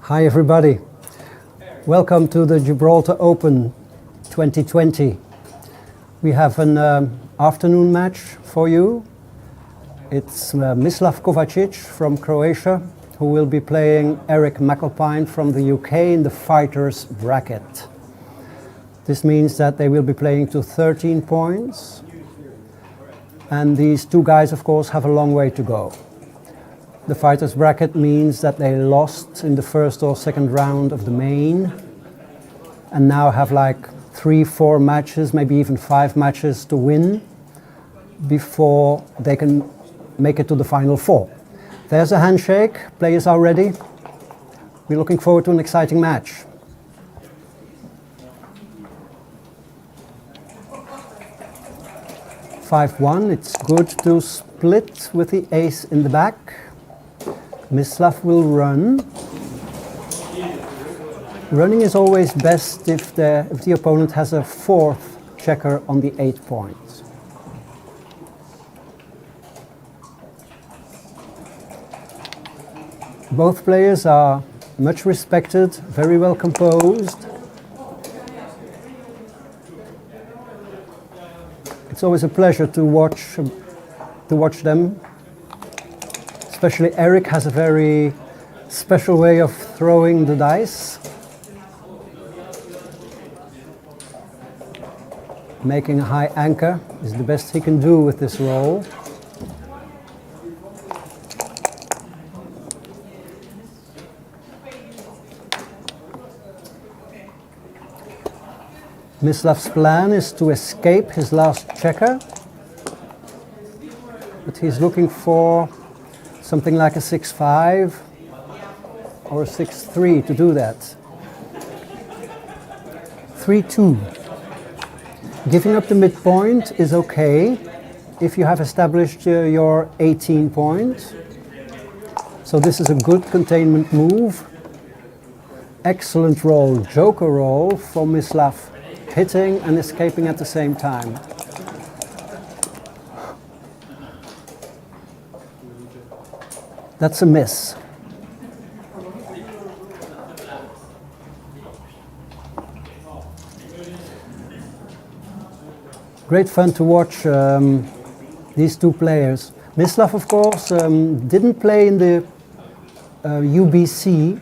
Hi everybody, welcome to the Gibraltar Open 2020. We have an afternoon match for you. It's Mislav Kovačić from Croatia who will be playing Eric McAlpine from the UK in the fighters bracket. This means that they will be playing to 13 points, and these two guys of course have a long way to go. The fighters bracket means that they lost in the first or second round of the main and now have like 3-4 matches, maybe even 5 matches to win before they can make it to the final 4. There's a handshake, players are ready. We're looking forward to an exciting match. (5-1), it's good to split with the ace in the back. Mislav will run. Running is always best if the opponent has a fourth checker on the 8 points. Both players are much respected, very well composed. It's always a pleasure to watch them. Especially Eric has a very special way of throwing the dice. Making a high anchor is the best he can do with this roll. Mislav's plan is to escape his last checker, but he's looking for something like a 6-5 or a 6-3 to do that. 3-2. Giving up the midpoint is okay if you have established your 18 points. So this is a good containment move. Excellent roll, joker roll for Mislav, hitting and escaping at the same time. That's a miss. Great fun to watch these two players. Mislav, of course, didn't play in the UBC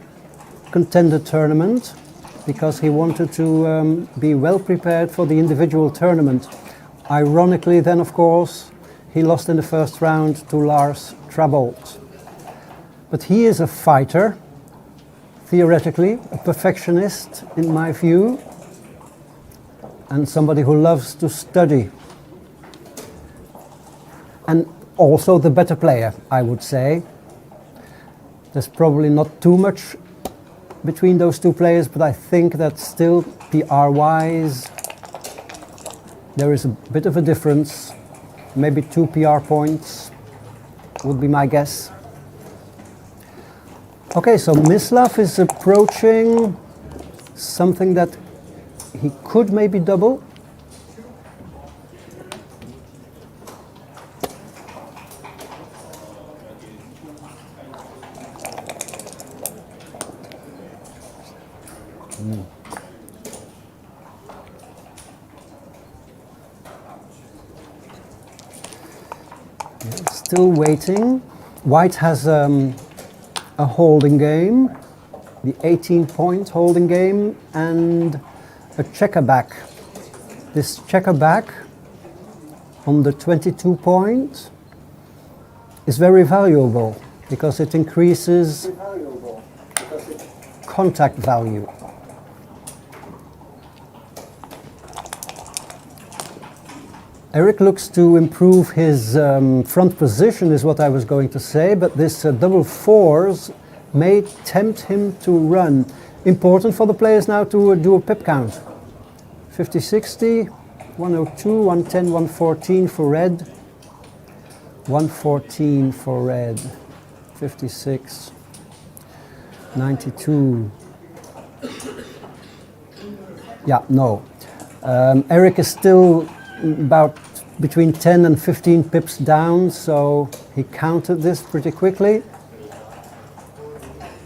contender tournament because he wanted to be well prepared for the individual tournament. Ironically, then, of course, he lost in the first round to Lars Trabolt. But he is a fighter, theoretically, a perfectionist in my view, and somebody who loves to study. And also the better player, I would say. There's probably not too much between those two players, but I think that still, PR-wise, there is a bit of a difference. Maybe 2 PR points would be my guess. Okay, so Mislav is approaching something that he could maybe double. Still waiting. White has a holding game, the 18-point holding game, and a checker back. This checker back on the 22 point is very valuable because it increases contact value. Eric looks to improve his front position, is what I was going to say, but this double fours may tempt him to run. Important for the players now to do a pip count. 50-60, 102, 110, 114 for red. 114 for red. 56, 92. Yeah, no. Eric is still about between 10 and 15 pips down, so he counted this pretty quickly.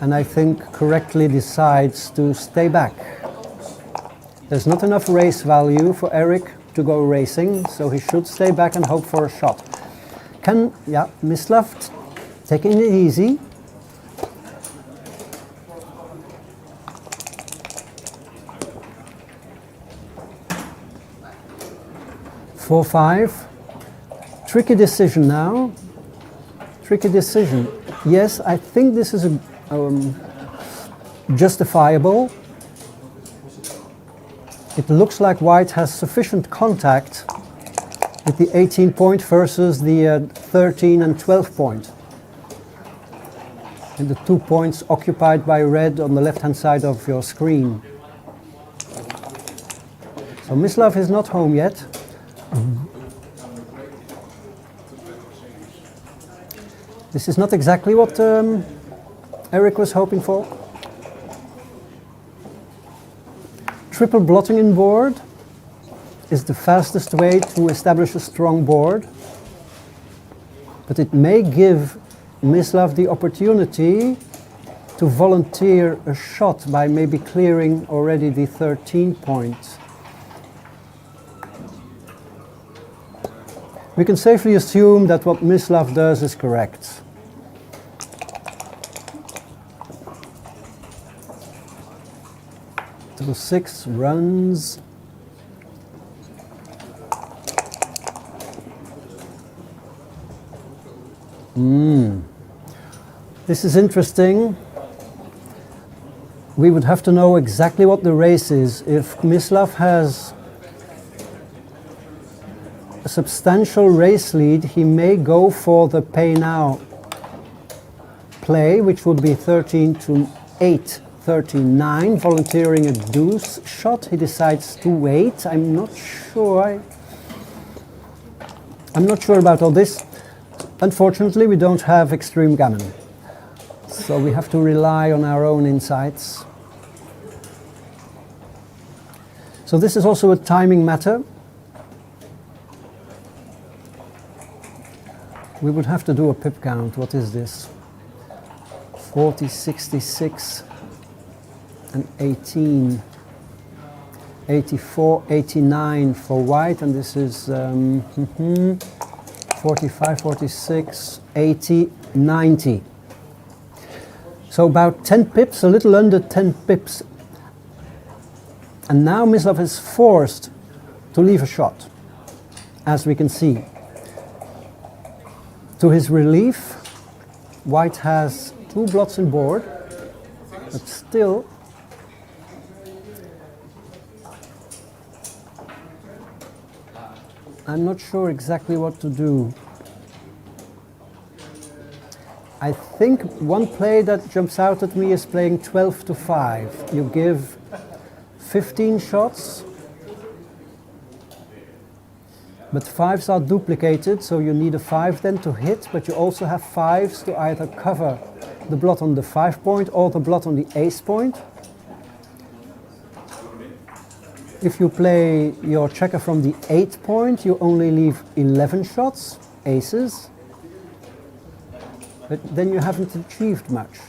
and I think correctly decides to stay back. There's not enough race value for Eric to go racing, so he should stay back and hope for a shot. Mislav taking it easy. Four, five. Tricky decision now. Tricky decision. Yes, I think this is justifiable. It looks like white has sufficient contact with the 18 point versus the 13 and 12 point. And the 2 points occupied by red on the left-hand side of your screen. So Mislav is not home yet. This is not exactly what Eric was hoping for. Triple blotting in board is the fastest way to establish a strong board, but it may give Mislav the opportunity to volunteer a shot by maybe clearing already the 13 point. We can safely assume that what Mislav does is correct. To 6 runs. This is interesting. We would have to know exactly what the race is. If Mislav has a substantial race lead, he may go for the pay now play, which would be 13 to 8, 13-9, volunteering a deuce shot. He decides to wait. I'm not sure about all this. Unfortunately, we don't have extreme gammon, so we have to rely on our own insights. So this is also a timing matter. We would have to do a pip count. What is this? 40, 66, and 18. 84, 89 for white, and this is 45, 46, 80, 90. So about 10 pips, a little under 10 pips. And now Mislav is forced to leave a shot, as we can see. To his relief, white has 2 blots in board, but still I'm not sure exactly what to do. I think one play that jumps out at me is playing 12 to 5. You give 15 shots, but 5s are duplicated, so you need a 5 then to hit, but you also have 5s to either cover the blot on the 5 point or the blot on the ace point. If you play your checker from the 8 point, you only leave 11 shots, aces, but then you haven't achieved much.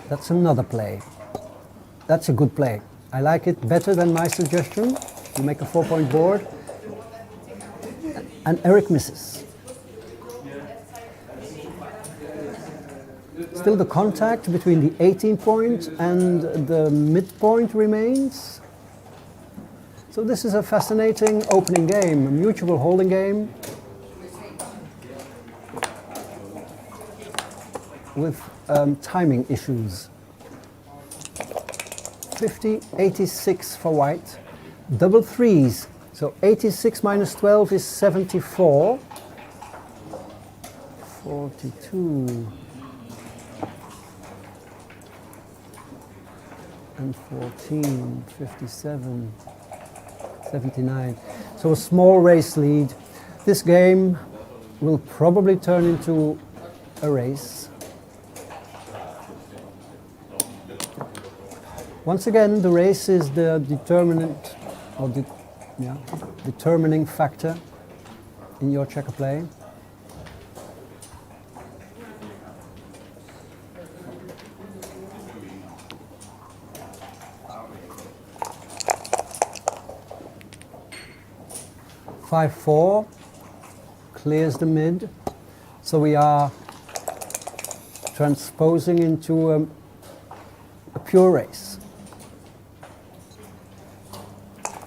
That's another play. That's a good play. I like it better than my suggestion. You make a 4-point board, and Eric misses. Still the contact between the 18 point and the midpoint remains. So this is a fascinating opening game, a mutual holding game with timing issues. 50, 86 for white, double threes. So 86 minus 12 is 74. 42. And 14, 57, 79. So a small race lead. This game will probably turn into a race. Once again, the race is the determinant or the determining factor in your checker play. Five-four clears the mid, so we are transposing into a pure race.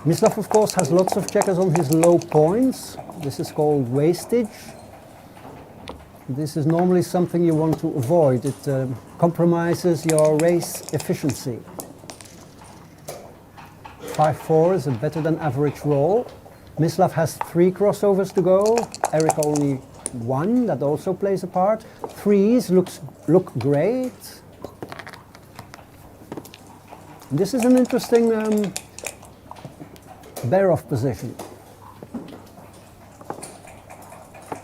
Mislav, of course, has lots of checkers on his low points. This is called wastage. This is normally something you want to avoid. It compromises your race efficiency. 5-4 is a better than average roll. Mislav has 3 crossovers to go. Eric only 1. That also plays a part. 3s look great. This is an interesting bear-off position.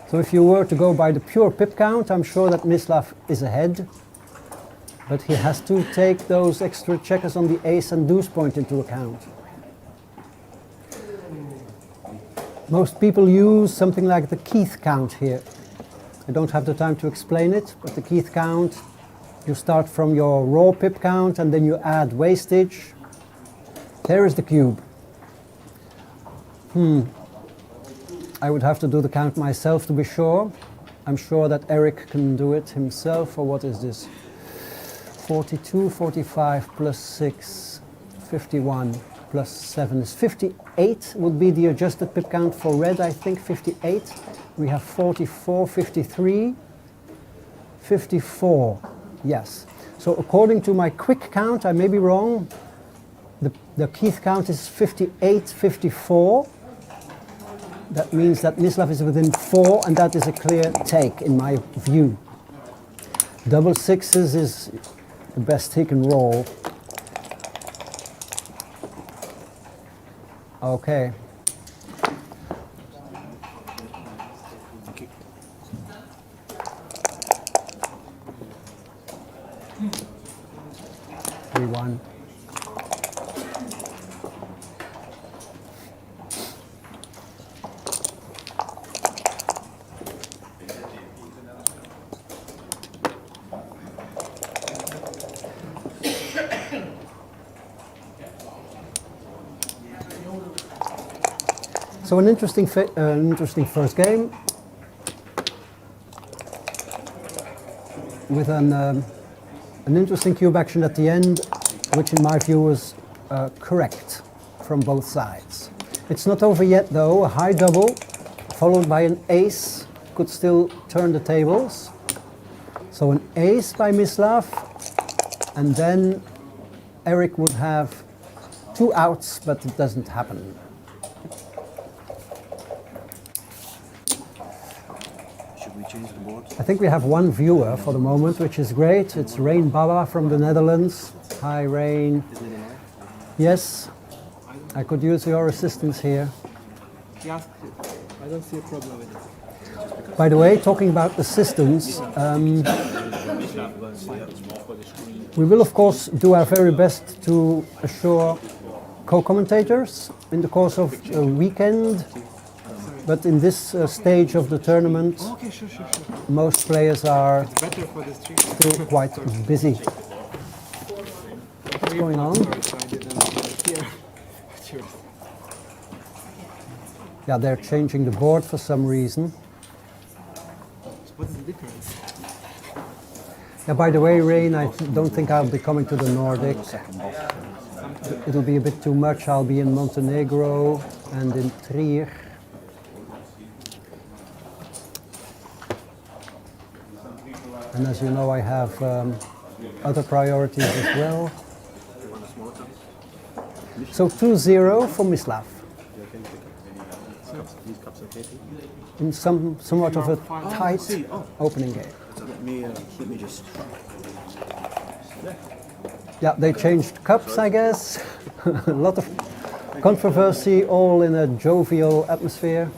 So if you were to go by the pure pip count, I'm sure that Mislav is ahead. But he has to take those extra checkers on the ace and deuce point into account. Most people use something like the Keith count here. I don't have the time to explain it, but the Keith count, you start from your raw pip count and then you add wastage. There is the cube. I would have to do the count myself to be sure. I'm sure that Eric can do it himself, or what is this? 42, 45 plus 6, 51 plus 7 is 58 would be the adjusted pip count for red, I think, 58. We have 44, 53, 54, yes. So according to my quick count, I may be wrong, the Keith count is 58, 54. That means that Mislav is within 4, and that is a clear take in my view. Double sixes is the best he can roll. Okay. Thank you. 3-1. So an interesting first game with an interesting cube action at the end, which in my view was correct from both sides. It's not over yet though. A high double followed by an ace could still turn the tables. So an ace by Mislav, and then Eric would have 2 outs, but it doesn't happen. Change the board. I think we have one viewer for the moment, which is great. It's Rain Baba from the Netherlands. Hi, Rain. Isn't it alive? Yes, I could use your assistance here. Yeah, I don't see a problem with it. By the way, talking about assistance, we will of course do our very best to assure co-commentators in the course of the weekend. But in this stage of the tournament, Okay, sure. most players are It's better for the stream. still quite busy. What's going on? Sorry, so I didn't hear. Cheers. Yeah, they're changing the board for some reason. What's the difference? Yeah, by the way, Rain, I don't think I'll be coming to the Nordic. It'll be a bit too much. I'll be in Montenegro and in Trier. And as you know, I have other priorities as well. So 2-0 for Mislav. In somewhat of a tight opening game. Let me just. Yeah, they changed cups, I guess. A lot of controversy, all in a jovial atmosphere.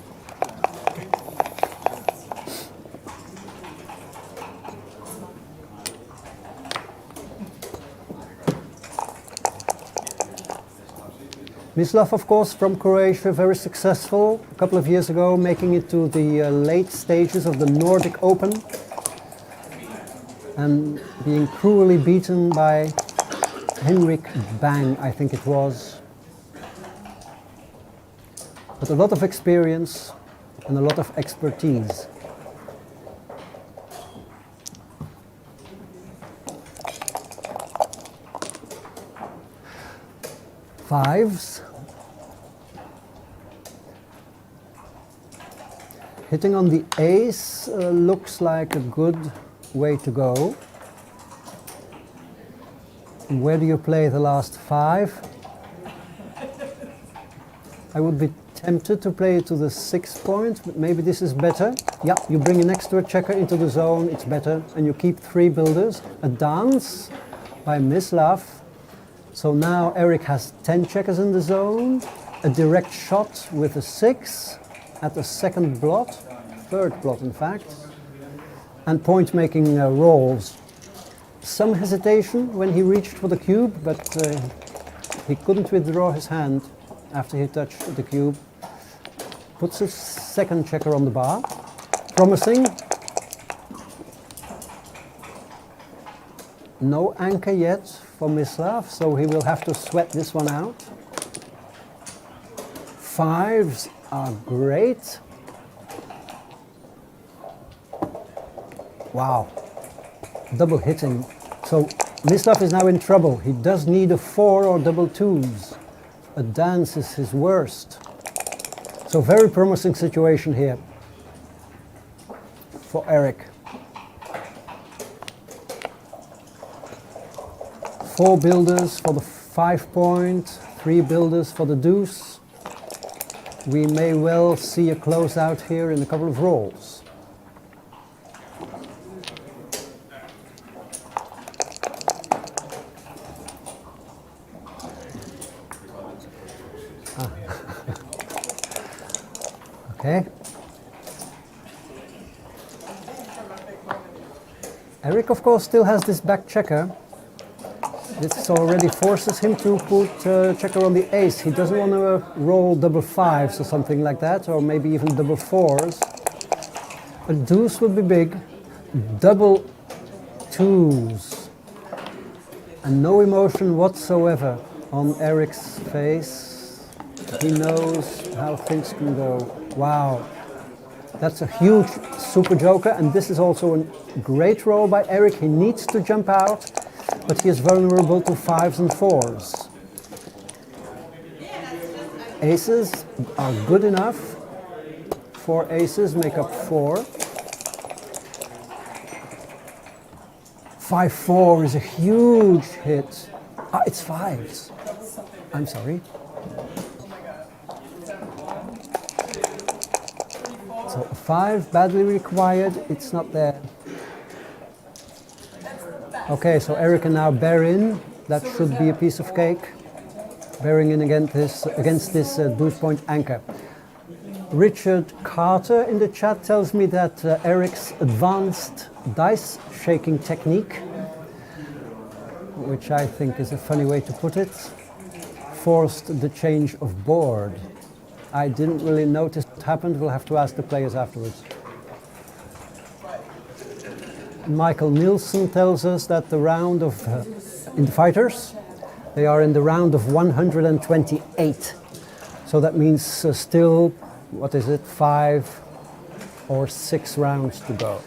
Mislav, of course, from Croatia, very successful a couple of years ago, making it to the late stages of the Nordic Open and being cruelly beaten by Henrik Bang, I think it was. But a lot of experience and a lot of expertise. Fives. Hitting on the ace looks like a good way to go. And where do you play the last five? I would be tempted to play it to the 6 point, but maybe this is better. Yeah, you bring an extra checker into the zone, it's better, and you keep 3 builders. A dance by Mislav. So now Eric has 10 checkers in the zone, a direct shot with a 6 at the second blot, third blot in fact, and point making rolls. Some hesitation when he reached for the cube, but he couldn't withdraw his hand after he touched the cube. Puts his second checker on the bar. Promising. No anchor yet for Mislav, so he will have to sweat this one out. Fives are great. Wow, double hitting. So Mislav is now in trouble. He does need a 4 or double twos. A dance is his worst. So very promising situation here for Eric. 4 builders for the 5 point, 3 builders for the deuce. We may well see a closeout here in a couple of rolls. Okay. Eric, of course, still has this back checker. This already forces him to put checker on the ace. He doesn't want to roll double 5s or something like that, or maybe even double 4s. A deuce would be big. Double 2s. And no emotion whatsoever on Eric's face. He knows how things can go. Wow. That's a huge super joker, and this is also a great roll by Eric. He needs to jump out, but he is vulnerable to 5s and 4s. Aces are good enough. 4 aces make up 4. 5-4 is a huge hit. Ah, it's 5s. I'm sorry. So a 5 badly required, it's not there. Okay, so Eric can now bear in. That should be a piece of cake. Bearing in against this deuce point anchor. Richard Carter in the chat tells me that Eric's advanced dice shaking technique, which I think is a funny way to put it, forced the change of board. I didn't really notice what happened. We'll have to ask the players afterwards. Michael Nielsen tells us that the round of, in the fighters, they are in the round of 128. So that means still, what is it, 5 or 6 rounds to go.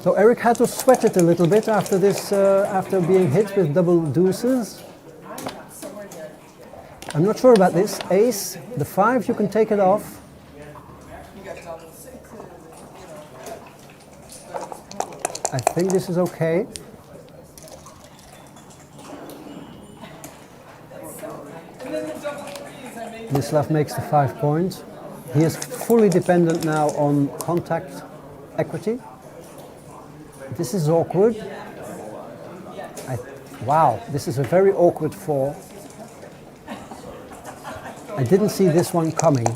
So Eric had to sweat it a little bit after this, after being hit with double deuces. I'm not sure about this. Ace, the 5, you can take it off. I think this is okay. Mislav makes the 5 point. He is fully dependent now on contact equity. This is awkward. Wow, this is a very awkward 4. I didn't see this one coming.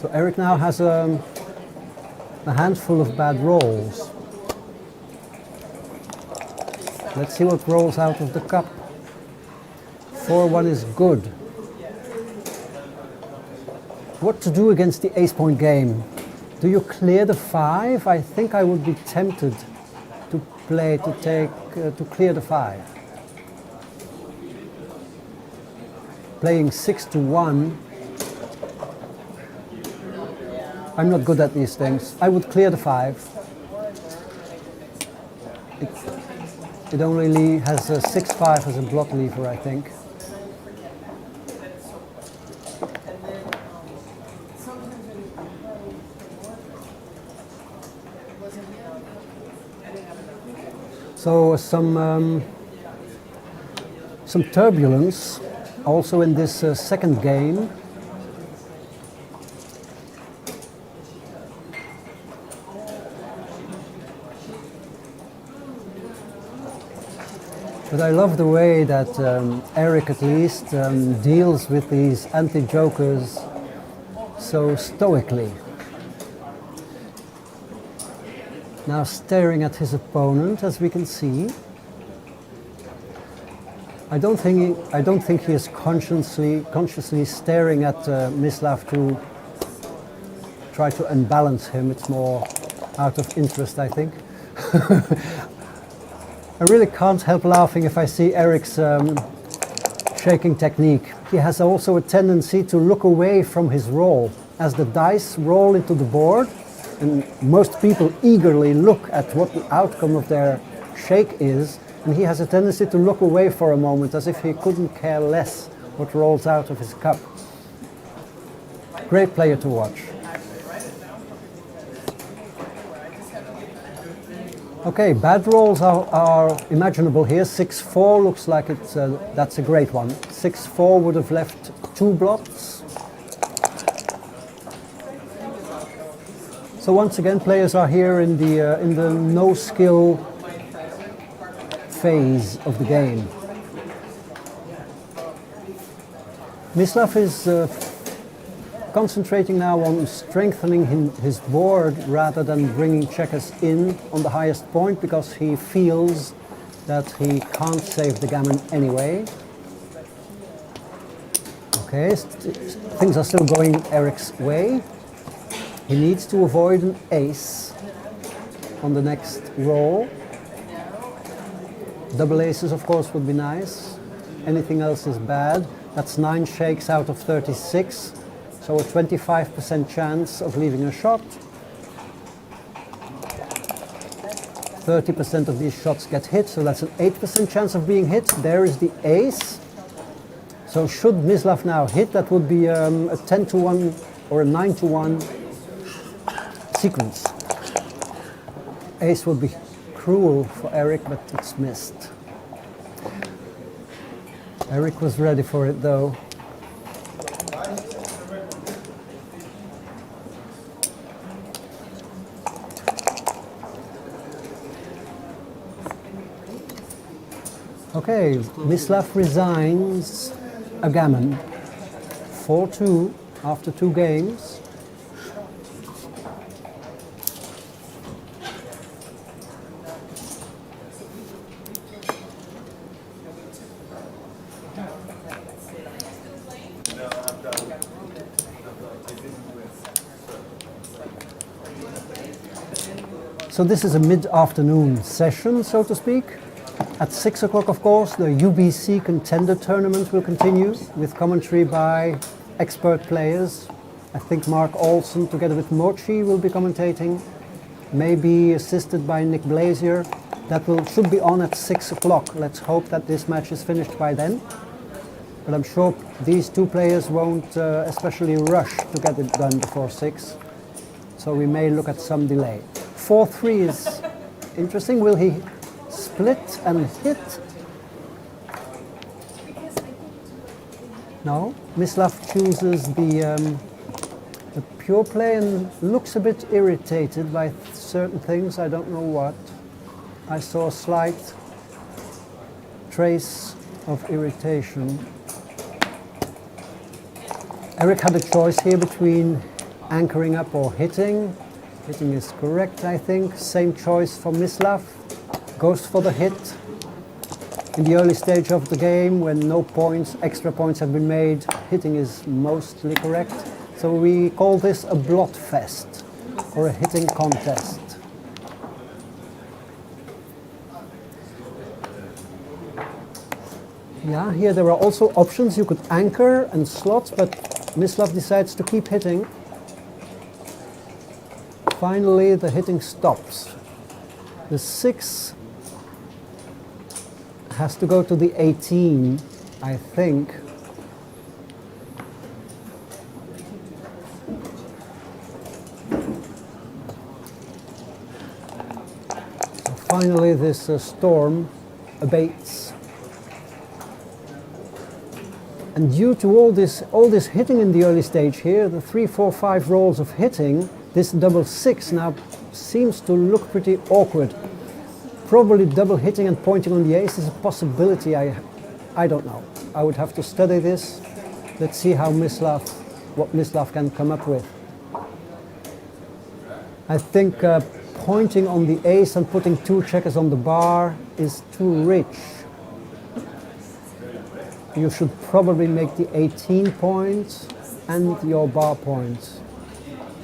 So Eric now has a handful of bad rolls. Let's see what rolls out of the cup. 4-1 is good. What to do against the ace point game? Do you clear the 5? I think I would be tempted to play to clear the 5. Playing 6-1. I'm not good at these things. I would clear the 5. It only has a 6-5 as a block lever, I think. So some turbulence also in this second game. But I love the way that Eric at least deals with these anti-jokers so stoically. Now staring at his opponent, as we can see. I don't think he is consciously staring at Mislav to try to unbalance him. It's more out of interest, I think. I really can't help laughing if I see Eric's shaking technique. He has also a tendency to look away from his roll. As the dice roll into the board, and most people eagerly look at what the outcome of their shake is, and he has a tendency to look away for a moment as if he couldn't care less what rolls out of his cup. Great player to watch. Okay, bad rolls are imaginable here. 6-4 looks like that's a great one. 6-4 would have left 2 blocks. So once again, players are here in the no skill phase of the game. Mislav is concentrating now on strengthening his board rather than bringing checkers in on the highest point, because he feels that he can't save the gammon anyway. Okay, things are still going Eric's way. He needs to avoid an ace on the next roll. Double aces, of course, would be nice. Anything else is bad. That's 9 shakes out of 36. So a 25% chance of leaving a shot. 30% of these shots get hit, so that's an 8% chance of being hit. There is the ace. So should Mislav now hit, that would be a 10-1 or a 9-1 sequence. Ace would be cruel for Eric, but it's missed. Eric was ready for it though. Okay, Mislav resigns a gammon. 4-2 after 2 games. So this is a mid-afternoon session, so to speak. At 6 o'clock, of course, the UBC Contender Tournament will continue with commentary by expert players. I think Mark Olsen, together with Michy, will be commentating, maybe assisted by Nick Blazier. That should be on at 6 o'clock. Let's hope that this match is finished by then. But I'm sure these 2 players won't especially rush to get it done before 6. So we may look at some delay. 4-3 is interesting. Will he split and hit? No, Mislav chooses the pure play and looks a bit irritated by certain things. I don't know what. I saw a slight trace of irritation. Eric had a choice here between anchoring up or hitting. Hitting is correct, I think. Same choice for Mislav. Goes for the hit. In the early stage of the game, when no points, extra points have been made, hitting is mostly correct. So we call this a blot fest, or a hitting contest. Yeah, here there are also options. You could anchor and slot, but Mislav decides to keep hitting. Finally, the hitting stops. The 6 has to go to the 18, I think. So finally, this storm abates. And due to all this hitting in the early stage here, the 3, 4, 5 rolls of hitting, this double 6 now seems to look pretty awkward. Probably double hitting and pointing on the ace is a possibility. I don't know. I would have to study this. Let's see what Mislav can come up with. I think pointing on the ace and putting 2 checkers on the bar is too rich. You should probably make the 18 points and your bar points.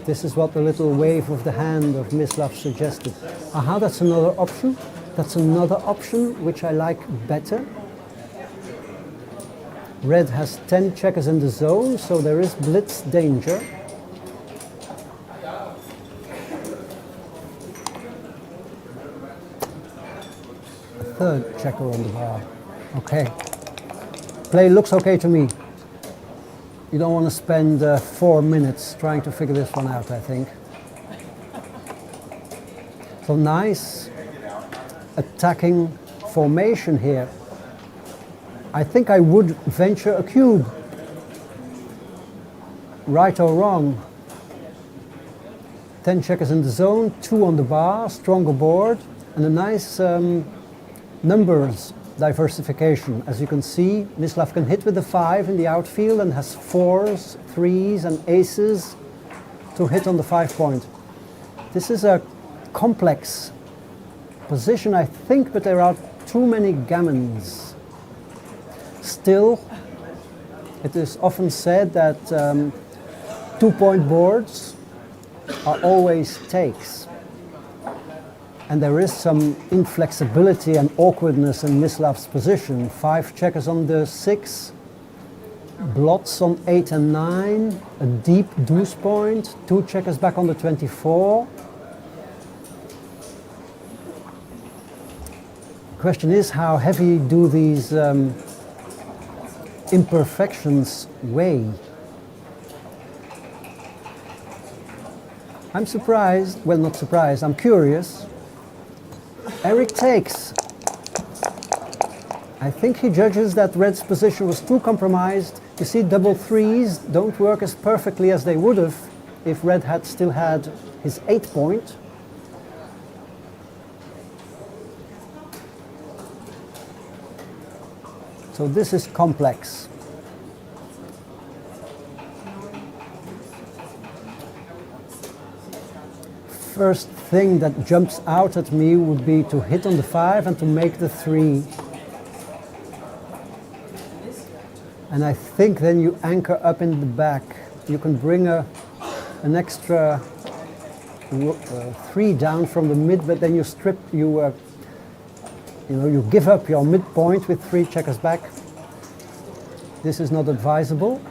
This is what the little wave of the hand of Mislav suggested. Aha, that's another option. That's another option which I like better. Red has 10 checkers in the zone, so there is blitz danger. A third checker on the bar. Okay. Play looks okay to me. You don't want to spend 4 minutes trying to figure this one out, I think. So nice attacking formation here. I think I would venture a cube. Right or wrong. 10 checkers in the zone, 2 on the bar, stronger board, and a nice numbers diversification. As you can see, Mislav can hit with the 5 in the outfield and has 4s, 3s and aces to hit on the 5 point. This is a complex position, I think, but there are too many gammons. Still, it is often said that 2-point boards are always takes. And there is some inflexibility and awkwardness in Mislav's position. 5 checkers on the 6, blots on 8 and 9, a deep deuce point, 2 checkers back on the 24. Question is, how heavy do these imperfections weigh? I'm surprised, well, not surprised, I'm curious. Eric takes. I think he judges that Red's position was too compromised. You see, double 3s don't work as perfectly as they would have if Red had still had his 8 point. So this is complex. First thing that jumps out at me would be to hit on the 5 and to make the 3. And I think then you anchor up in the back. You can bring an extra 3 down from the mid, but then you strip, you give up your midpoint with 3 checkers back. This is not advisable.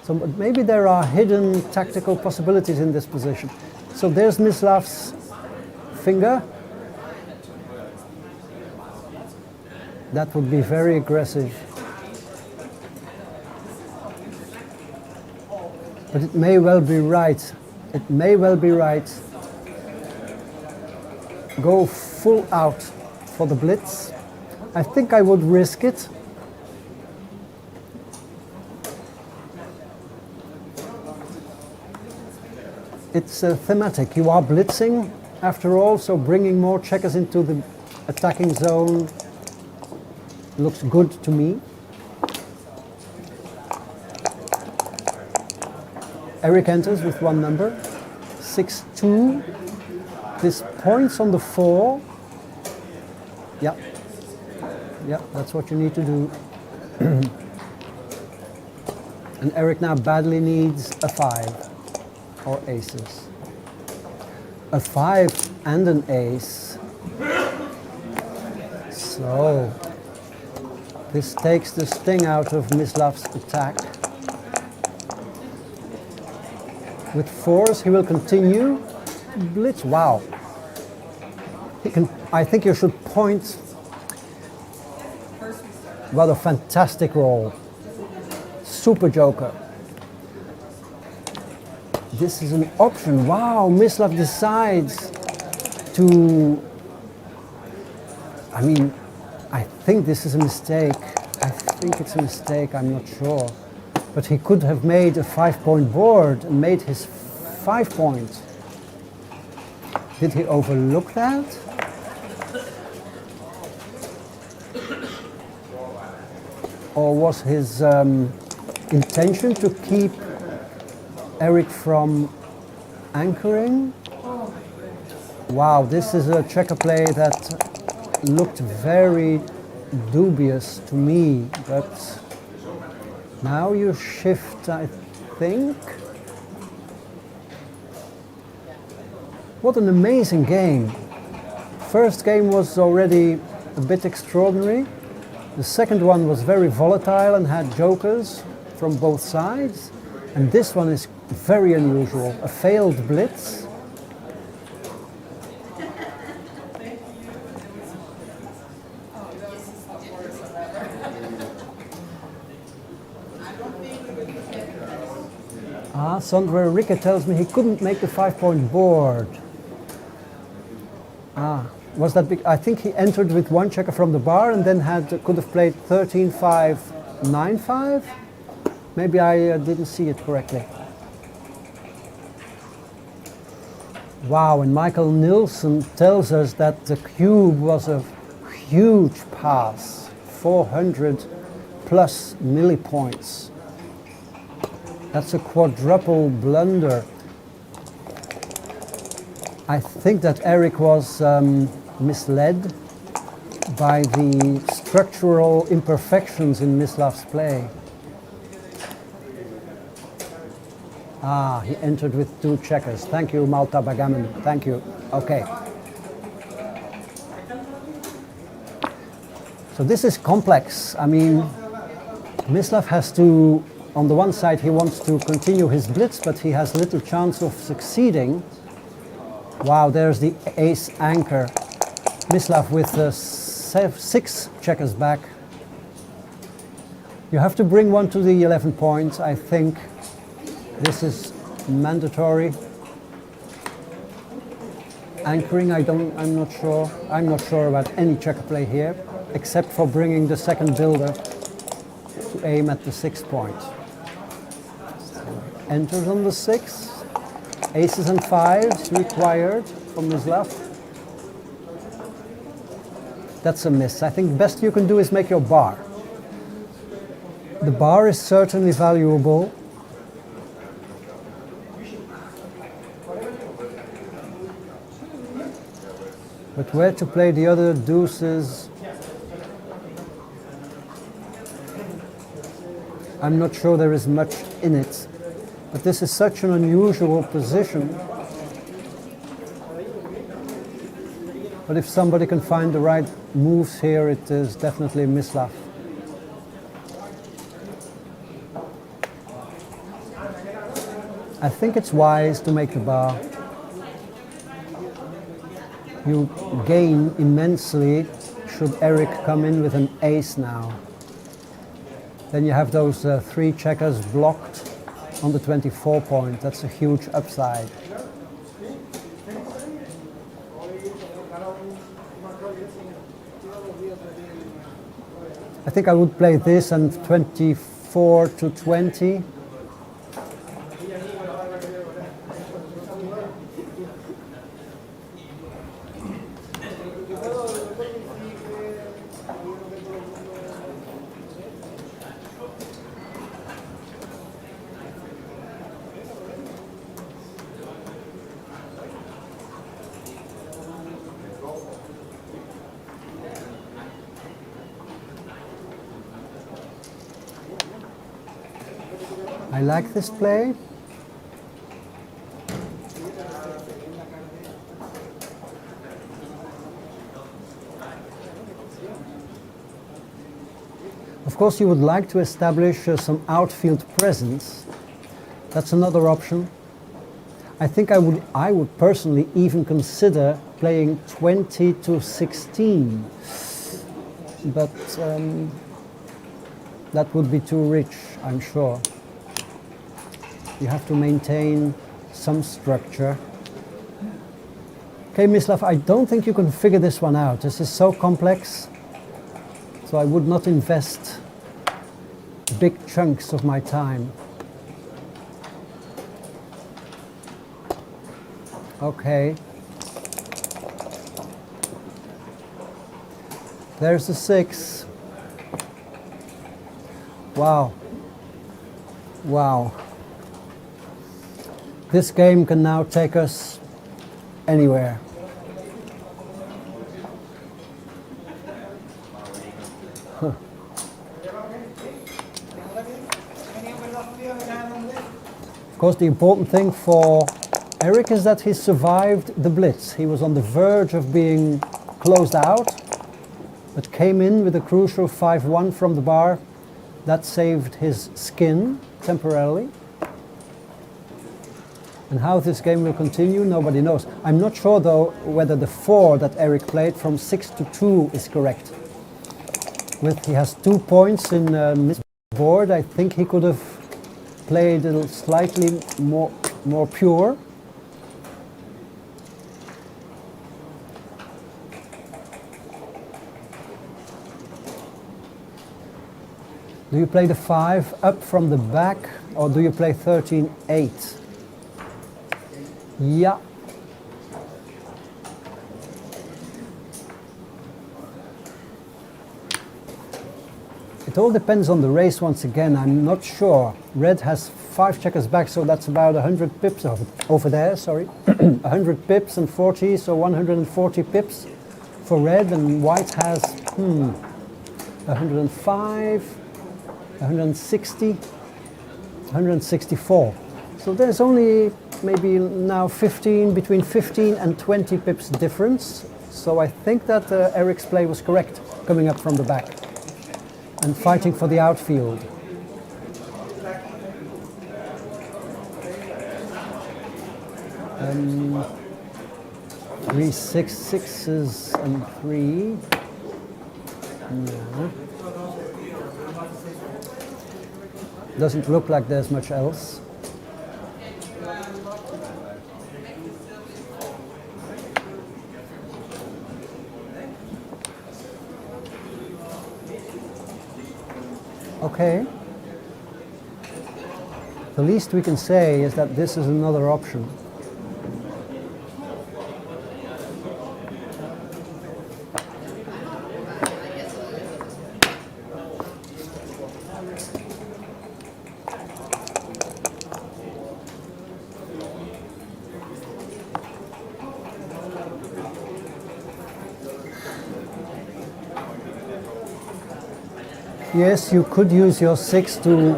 So maybe there are hidden tactical possibilities in this position. So there's Mislav's finger. That would be very aggressive. But it may well be right. It may well be right. Go full out for the blitz. I think I would risk it. It's thematic. You are blitzing after all, so bringing more checkers into the attacking zone looks good to me. Eric enters with 1 number, 6-2. This points on the 4. Yeah. Yeah, that's what you need to do. And Eric now badly needs a 5 or aces. A 5 and an ace. So this takes the sting out of Mislav's attack. With 4s he will continue. Blitz, wow. He can, I think you should point. What a fantastic roll. Super joker. This is an option. Wow, Mislav decides to... I mean, I think this is a mistake. I think it's a mistake, I'm not sure. But he could have made a 5-point board and made his 5 point. Did he overlook that? Or was his intention to keep Eric from anchoring? Wow, this is a checker play that looked very dubious to me, but now you shift, I think. What an amazing game. First game was already a bit extraordinary. The second one was very volatile and had jokers from both sides. And this one is very unusual, a failed blitz. Sondre Rikke tells me he couldn't make the 5-point board. Was that big? I think he entered with 1 checker from the bar and then could have played 13-5, 9-5. Maybe I didn't see it correctly. Wow, and Michael Nilsson tells us that the cube was a huge pass, 400 plus millipoints. That's a quadruple blunder. I think that Eric was misled by the structural imperfections in Mislav's play. He entered with 2 checkers. Thank you, Malta Backgammon. Thank you. Okay. So this is complex. I mean, Mislav has to, on the one side, he wants to continue his blitz, but he has little chance of succeeding. Wow, there's the ace anchor. Mislav with 6 checkers back. You have to bring one to the 11 points, I think. This is mandatory. Anchoring, I'm not sure. I'm not sure about any checker play here, except for bringing the second builder to aim at the 6 point. Enters on the 6. Aces and 5s required from Mislav. That's a miss. I think the best you can do is make your bar. The bar is certainly valuable. But where to play the other deuces, I'm not sure there is much in it. But this is such an unusual position. But if somebody can find the right moves here, it is definitely Mislav. I think it's wise to make the bar. You gain immensely should Eric come in with an ace now. Then you have those 3 checkers blocked on the 24 point. That's a huge upside. I think I would play this and 24 to 20. I like this play. Of course, you would like to establish some outfield presence. That's another option. I think I would personally even consider playing 20 to 16, but that would be too rich, I'm sure. You have to maintain some structure. Okay, Mislav, I don't think you can figure this one out. This is so complex, so I would not invest big chunks of my time. Okay. There's the 6. Wow. Wow. This game can now take us anywhere. Huh. Of course, the important thing for Eric is that he survived the blitz. He was on the verge of being closed out, but came in with a crucial 5-1 from the bar. That saved his skin temporarily. And how this game will continue, nobody knows. I'm not sure, though, whether the 4 that Eric played from 6 to 2 is correct. He has 2 points in this board. I think he could have played a little slightly more pure. Do you play the 5 up from the back, or do you play 13-8? Yeah. It all depends on the race once again. I'm not sure. Red has 5 checkers back, so that's about 100 pips over there, sorry. 100 pips and 40, so 140 pips for red, and white has 105, 160, 164. So there's only maybe now between 15 and 20 pips difference. So I think that Eric's play was correct, coming up from the back and fighting for the outfield. Three 6-6s and 3. Yeah. Doesn't look like there's much else. Okay. The least we can say is that this is another option. Yes, you could use your 6 to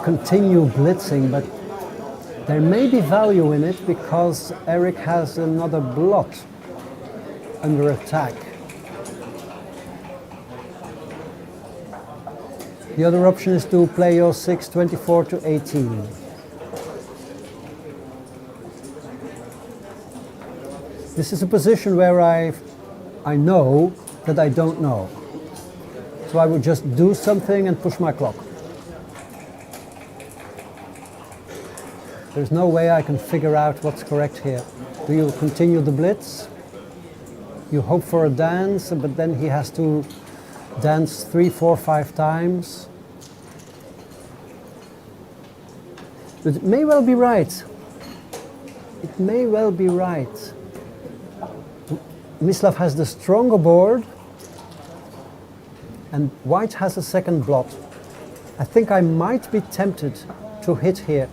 continue blitzing, but there may be value in it because Eric has another blot under attack. The other option is to play your 6 24 to 18. This is a position where I know that I don't know. So I would just do something and push my clock. There's no way I can figure out what's correct here. Do you continue the blitz? You hope for a dance, but then he has to dance 3, 4, 5 times. But it may well be right. It may well be right. Mislav has the stronger board, and white has a second blot. I think I might be tempted to hit here.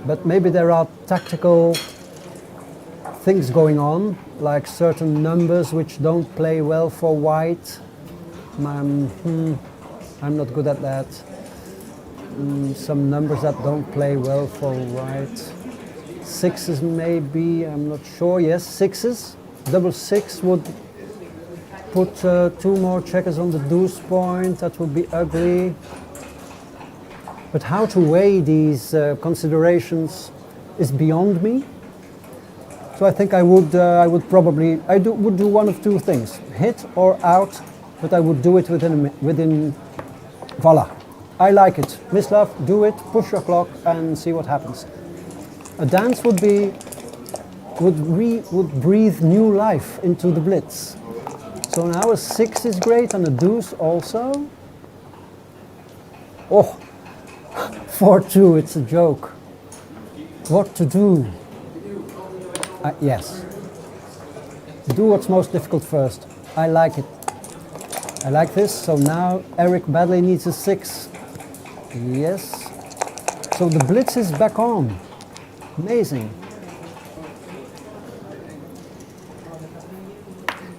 But maybe there are tactical things going on, like certain numbers which don't play well for white. I'm not good at that. Some numbers that don't play well for white. Sixes maybe, I'm not sure. Yes, sixes. Double six would put two more checkers on the deuce point. That would be ugly. But how to weigh these considerations is beyond me. So I think I would do one of two things: hit or out. But I would do it within. Voila, I like it. Mislav, do it. Push your clock and see what happens. A dance would breathe new life into the blitz. So now a six is great and a deuce also. Oh, 4-2, it's a joke. What to do? Yes. Do what's most difficult first. I like it. I like this. So now Eric badly needs a six. Yes. So the blitz is back on. Amazing.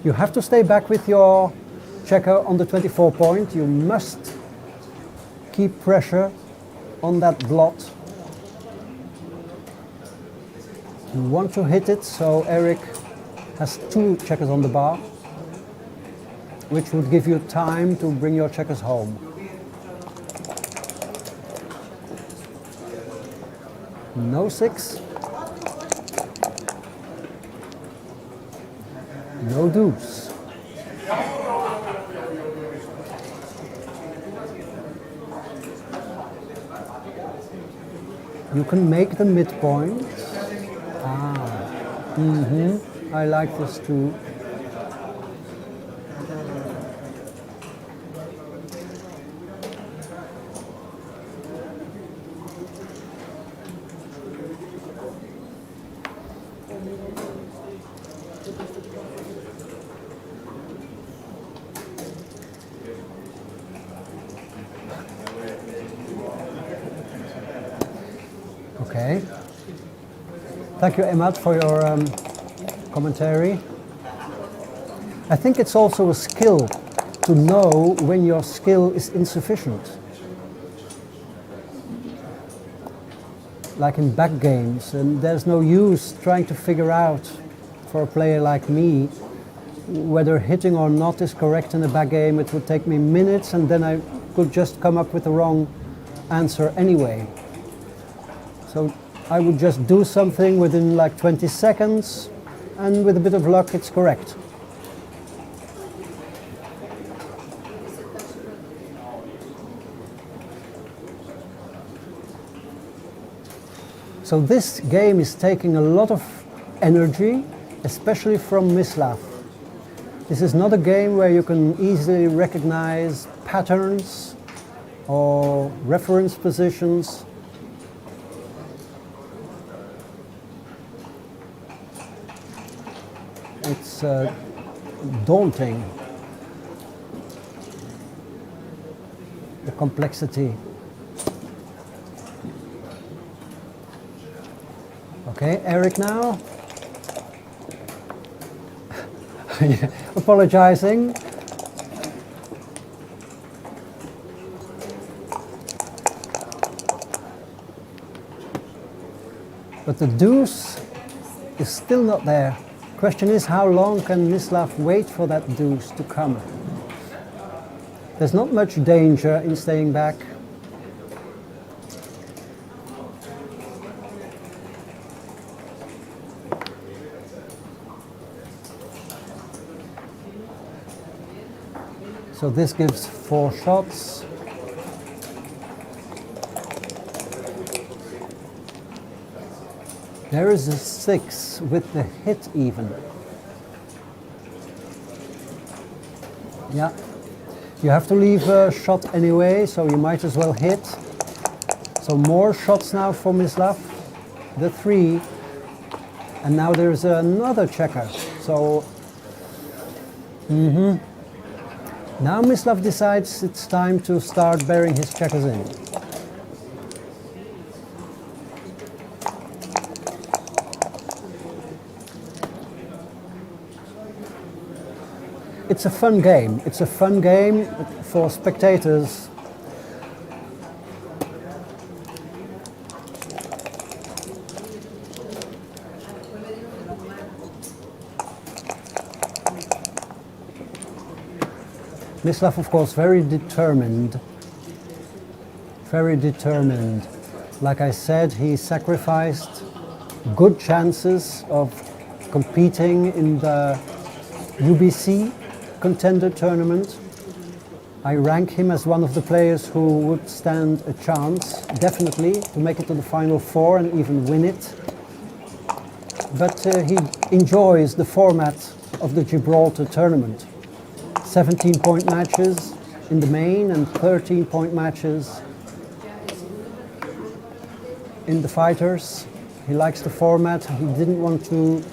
You have to stay back with your checker on the 24 point. You must keep pressure on that blot. You want to hit it, so Eric has two checkers on the bar, which would give you time to bring your checkers home. No six. No deuce. You can make the midpoint. I like this too. Okay. Thank you, Emad, for your commentary. I think it's also a skill to know when your skill is insufficient. Like in back games, and there's no use trying to figure out for a player like me whether hitting or not is correct in a back game. It would take me minutes and then I could just come up with the wrong answer anyway. So I would just do something within like 20 seconds, and with a bit of luck, it's correct. So this game is taking a lot of energy, especially from Mislav. This is not a game where you can easily recognize patterns or reference positions. It's daunting, the complexity. Okay, Eric now. Apologizing. But the deuce is still not there. Question is, how long can Mislav wait for that deuce to come? There's not much danger in staying back. So this gives 4 shots. There is a 6 with the hit even. Yeah, you have to leave a shot anyway, so you might as well hit. So more shots now for Mislav, the 3. And now there's another checker. So, now Mislav decides it's time to start bearing his checkers in. it's a fun game. It's a fun game for spectators. Mislav, of course, very determined. Very determined. Like I said, he sacrificed good chances of competing in the UBC contender tournament. I rank him as one of the players who would stand a chance, definitely, to make it to the final four and even win it. But he enjoys the format of the Gibraltar tournament. 17-point matches in the main and 13-point matches in the fighters. He likes the format. He didn't want to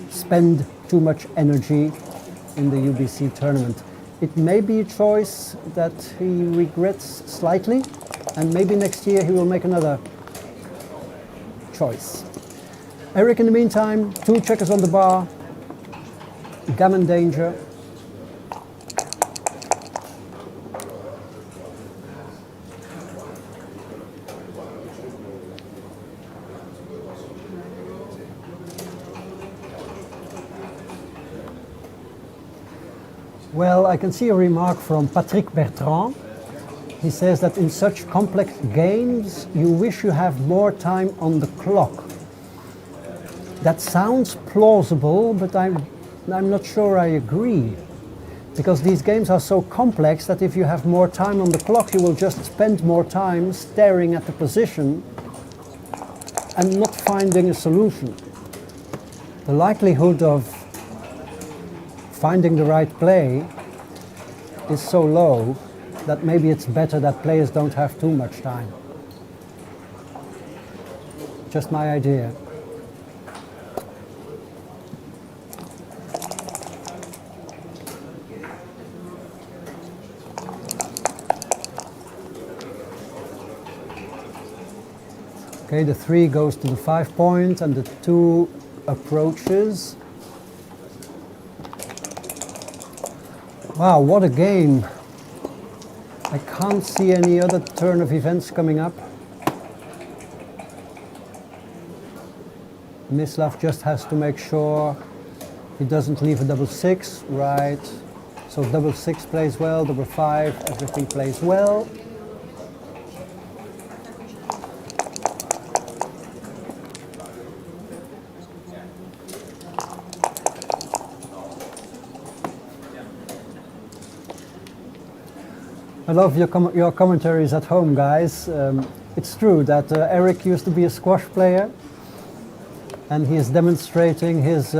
spend too much energy in the UBC tournament. It may be a choice that he regrets slightly, and maybe next year he will make another choice. Eric, in the meantime, 2 checkers on the bar, Gammon danger. Well, I can see a remark from Patrick Bertrand. He says that in such complex games, you wish you have more time on the clock. That sounds plausible, but I'm not sure I agree. Because these games are so complex that if you have more time on the clock, you will just spend more time staring at the position and not finding a solution. The likelihood of finding the right play is so low that maybe it's better that players don't have too much time. Just my idea. Okay, the 3 goes to the 5-point and the 2 approaches. Wow, what a game. I can't see any other turn of events coming up. Mislav just has to make sure he doesn't leave a double 6, right? So double 6 plays well, double 5, everything plays well. I love your commentaries at home, guys. It's true that Eric used to be a squash player, and he is demonstrating his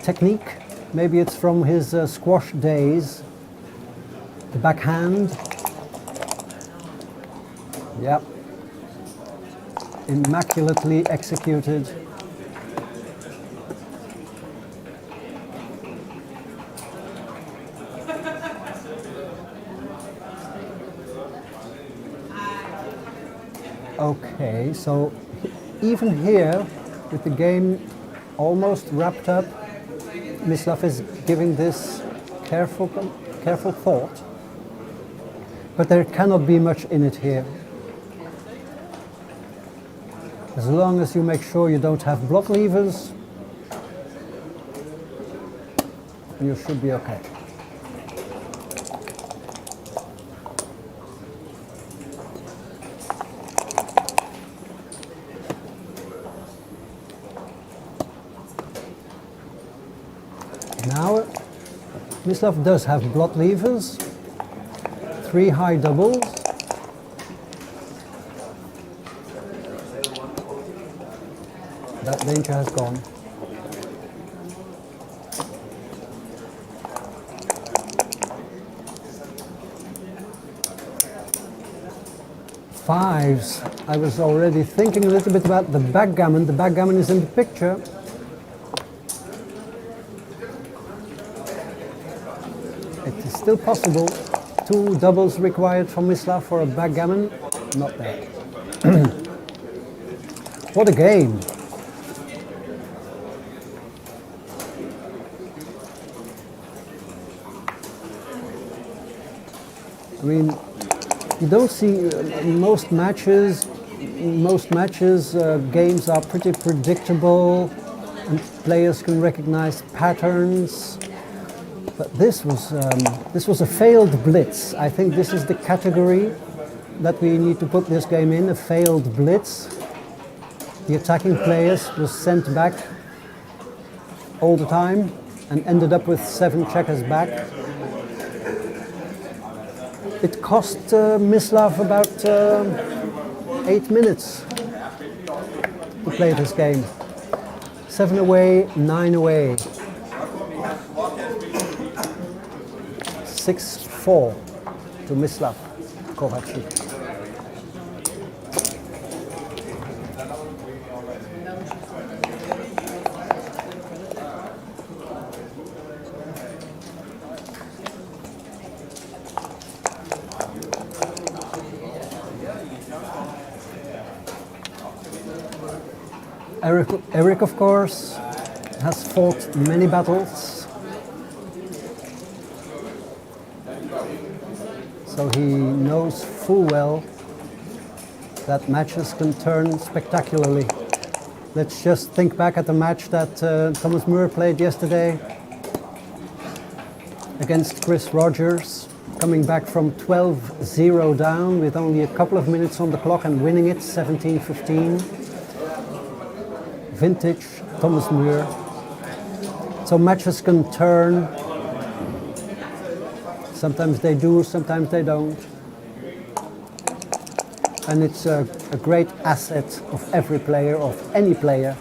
technique. Maybe it's from his squash days. The backhand. Yep. Immaculately executed. Okay, so even here, with the game almost wrapped up, Mislav is giving this careful thought. But there cannot be much in it here. As long as you make sure you don't have block levers, you should be okay. Now, Mislav does have block levers, 3 high doubles. That danger has gone. Fives. I was already thinking a little bit about the backgammon. The backgammon is in the picture. It is still possible. 2 doubles required from Mislav for a backgammon. Not there. What a game. I mean, you don't see most matches. Games are pretty predictable, and players can recognize patterns. But this was a failed blitz. I think this is the category that we need to put this game in, a failed blitz. The attacking players was sent back all the time and ended up with 7 checkers back. It cost Mislav about 8 minutes to play this game. 7 away, 9 away. 6-4 to Mislav Kovačić. Eric, of course, has fought many battles, so he knows full well that matches can turn spectacularly. Let's just think back at the match that Thomas Muir played yesterday against Chris Rogers, coming back from 12-0 down with only a couple of minutes on the clock and winning it 17-15. Vintage Thomas Muir. So matches can turn. Sometimes they do, sometimes they don't. And it's a great asset of every player, of any player,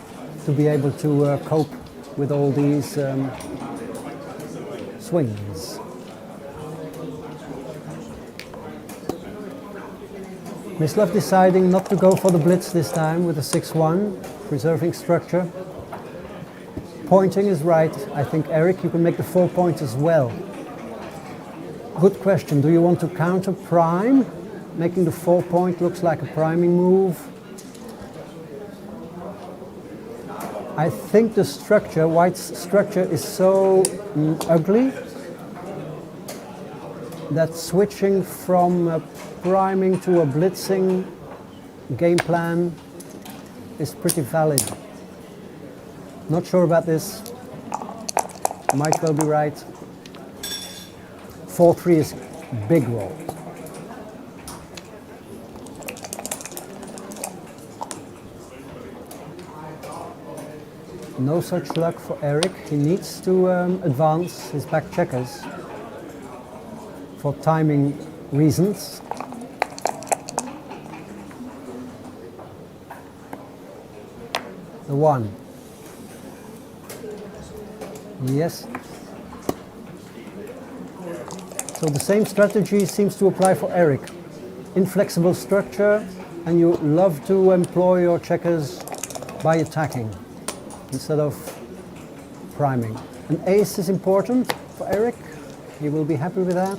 to be able to cope with all these swings. Mislav deciding not to go for the blitz this time with a 6-1, preserving structure. Pointing is right. I think, Eric, you can make the 4 points as well. Good question. Do you want to counter prime? Making the 4 point looks like a priming move. I think the structure, White's structure, is so ugly that switching from a priming to a blitzing game plan is pretty valid. Not sure about this. Might well be right. 4-3 is big roll. No such luck for Eric. He needs to advance his back checkers for timing reasons. The 1. Yes. So the same strategy seems to apply for Eric. Inflexible structure, and you love to employ your checkers by attacking instead of priming. An ace is important for Eric. He will be happy with that.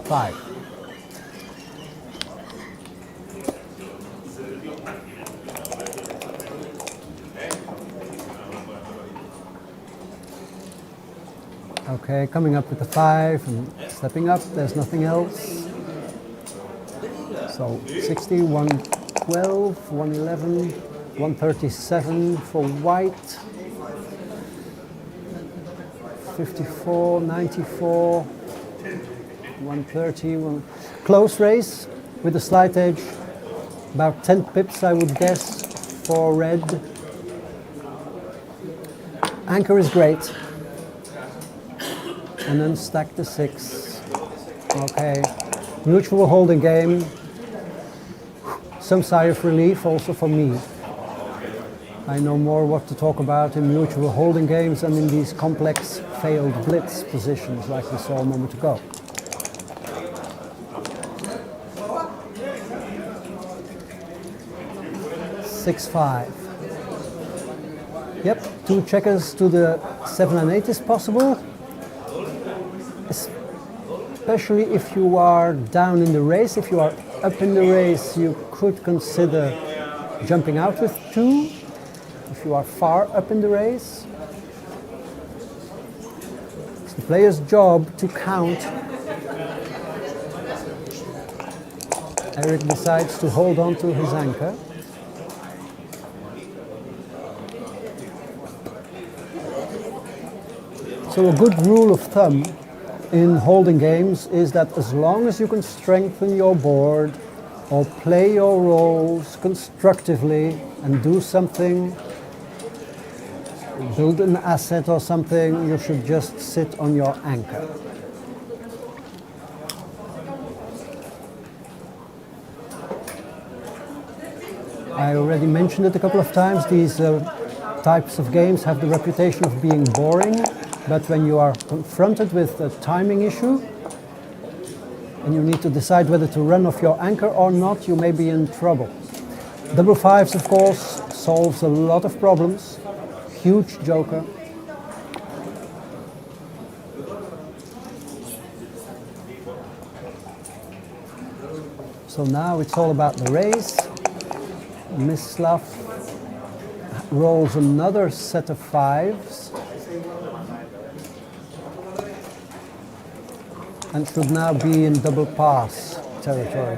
Five. Okay, coming up with the 5 and stepping up, there's nothing else. So 60, 112, 111, 137 for White. 54, 94, 130. Close race with a slight edge. About 10 pips, I would guess, for red. Anchor is great. And then stack the 6. Okay, mutual holding game. Some sigh of relief also for me. I know more what to talk about in mutual holding games than in these complex failed blitz positions like we saw a moment ago. Six-5. Yep, 2 checkers to the 7 and 8 is possible. Especially if you are down in the race. If you are up in the race, you could consider jumping out with 2. If you are far up in the race. the player's job to count. Eric decides to hold on to his anchor. So a good rule of thumb in holding games is that as long as you can strengthen your board or play your roles constructively and do something, build an asset or something, you should just sit on your anchor. I already mentioned it a couple of times, these types of games have the reputation of being boring, but when you are confronted with a timing issue and you need to decide whether to run off your anchor or not, you may be in trouble. Double fives, of course, solves a lot of problems. Huge joker. So now it's all about the raise. Mislav rolls another set of fives and should now be in double pass territory.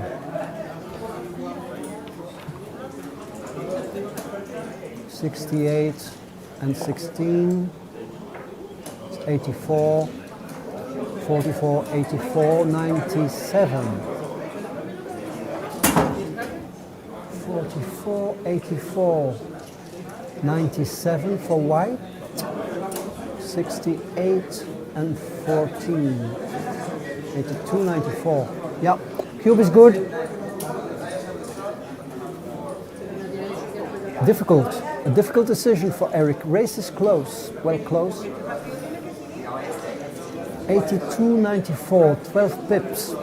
$68 and 16, it's 84, 44, 84, 97. 44, 84, 97 for white, 68 and 14, 82, 94. Yep, cube is good. Difficult, a difficult decision for Eric. Race is close, well close. 82, 94, 12 pips.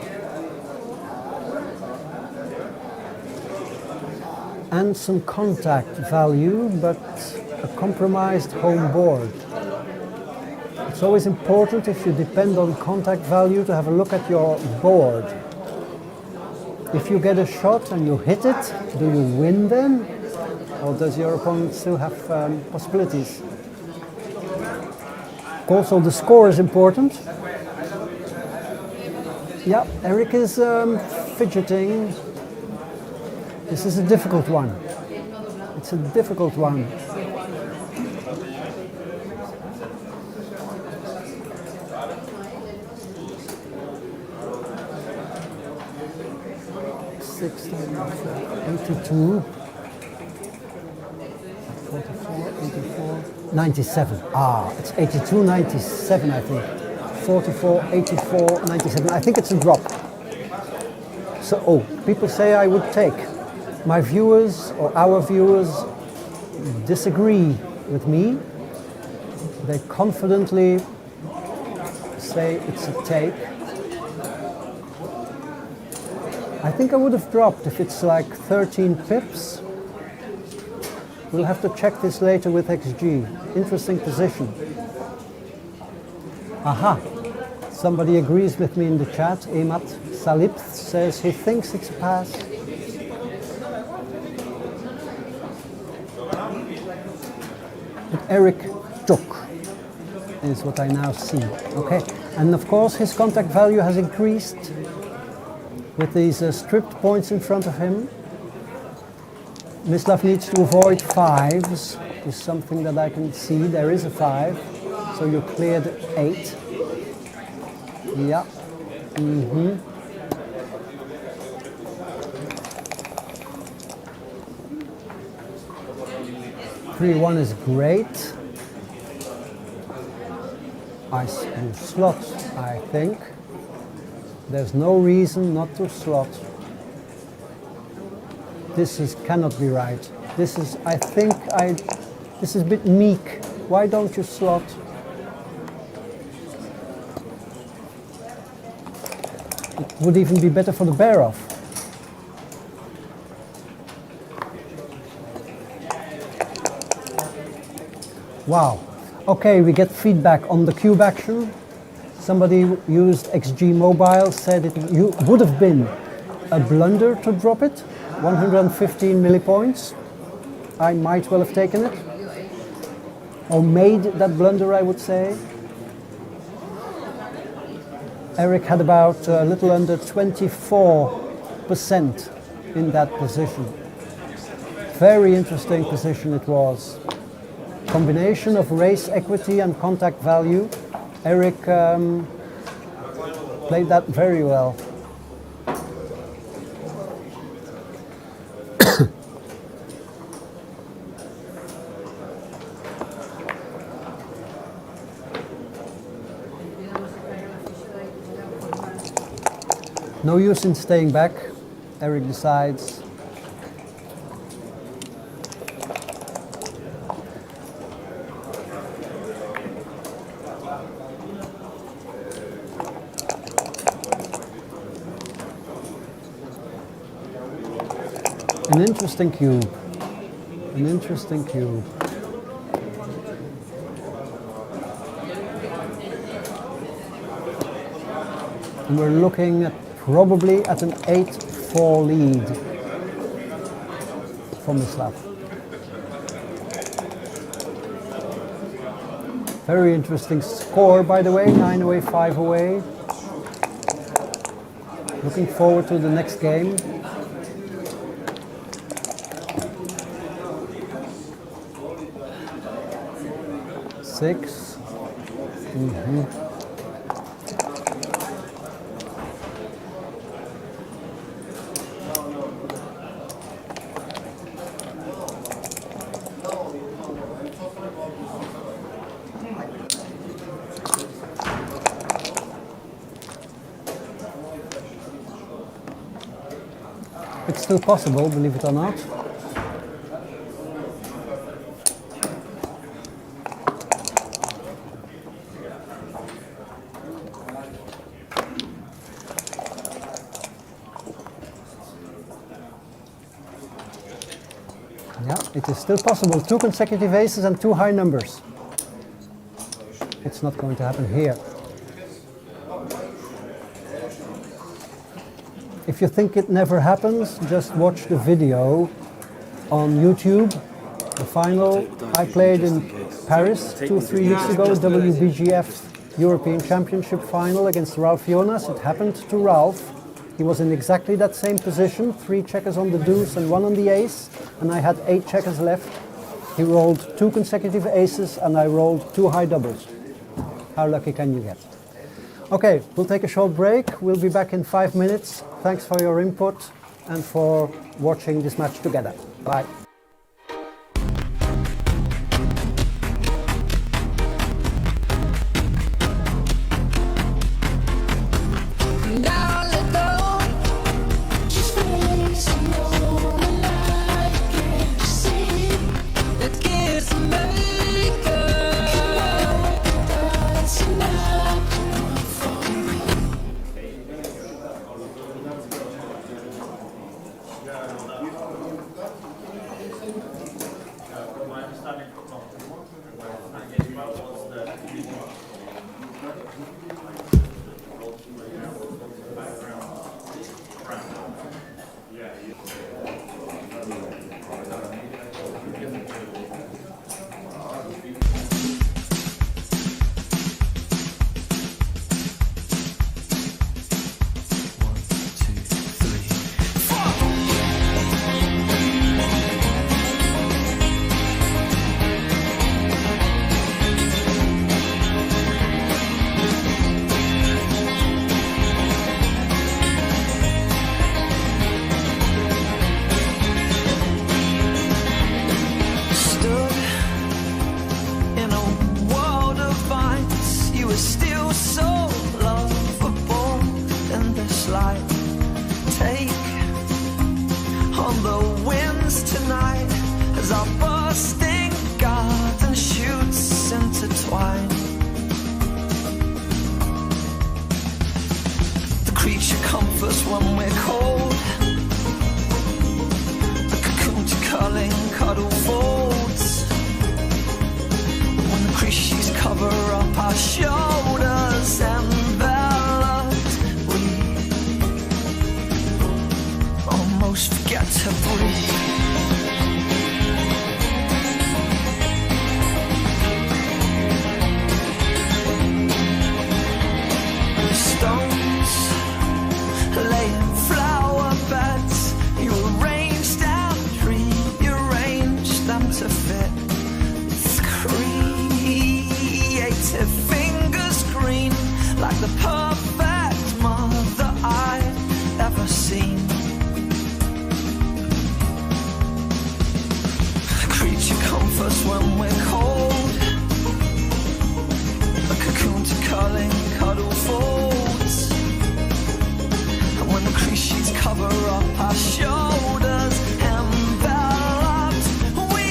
And some contact value, but a compromised home board. It's always important if you depend on contact value to have a look at your board. If you get a shot and you hit it, do you win then? Or does your opponent still have possibilities? Also, the score is important. Yeah, Eric is fidgeting. This is a difficult one. It's a difficult one. $82, 44, 84, 97. Ah, it's 82, 97, I think. 44, 84, 97. I think it's a drop. So, people say I would take. My viewers or our viewers disagree with me. They confidently say it's a take. I think I would have dropped if it's like 13 pips. We'll have to check this later with XG. Interesting position. Aha, somebody agrees with me in the chat. Emat Salip says he thinks it's a pass. But Eric took is what I now see. Okay, and of course his contact value has increased with these stripped points in front of him. Mislav needs to avoid fives. Is something that I can see. There is a 5, so you cleared 8. Yeah. 3-1 is great. I slot, I think. There's no reason not to slot. This cannot be right. This is, I think, this is a bit meek. Why don't you slot? It would even be better for the bear off. Wow. Okay, we get feedback on the cube action. Somebody used XG Mobile, said it would have been a blunder to drop it. 115 millipoints. I might well have taken it. Or made that blunder, I would say. Eric had about a little under 24% in that position. Very interesting position it was. Combination of race equity and contact value. Eric played that very well. No use in staying back, Eric decides. An interesting cube. An interesting cube. And we're looking at probably at an 8-4 lead for Mislav. Very interesting score, by the way, 9 away, 5 away. Looking forward to the next game. Six. It's still possible, believe it or not. Yeah, it is still possible. 2 consecutive aces and 2 high numbers. It's not going to happen here. If you think it never happens, just watch the video on YouTube. The final I played in Paris 2-3 weeks ago, WBGF European Championship final against Ralph Jonas. It happened to Ralph. He was in exactly that same position, 3 checkers on the deuce and 1 on the ace, and I had 8 checkers left. He rolled 2 consecutive aces and I rolled 2 high doubles. How lucky can you get? Okay, we'll take a short break. We'll be back in 5 minutes. Thanks for your input and for watching this match together. Bye. Stone First when we're cold, a cocoon to curling cuddle folds. And when the crease sheets cover up our shoulders, enveloped, we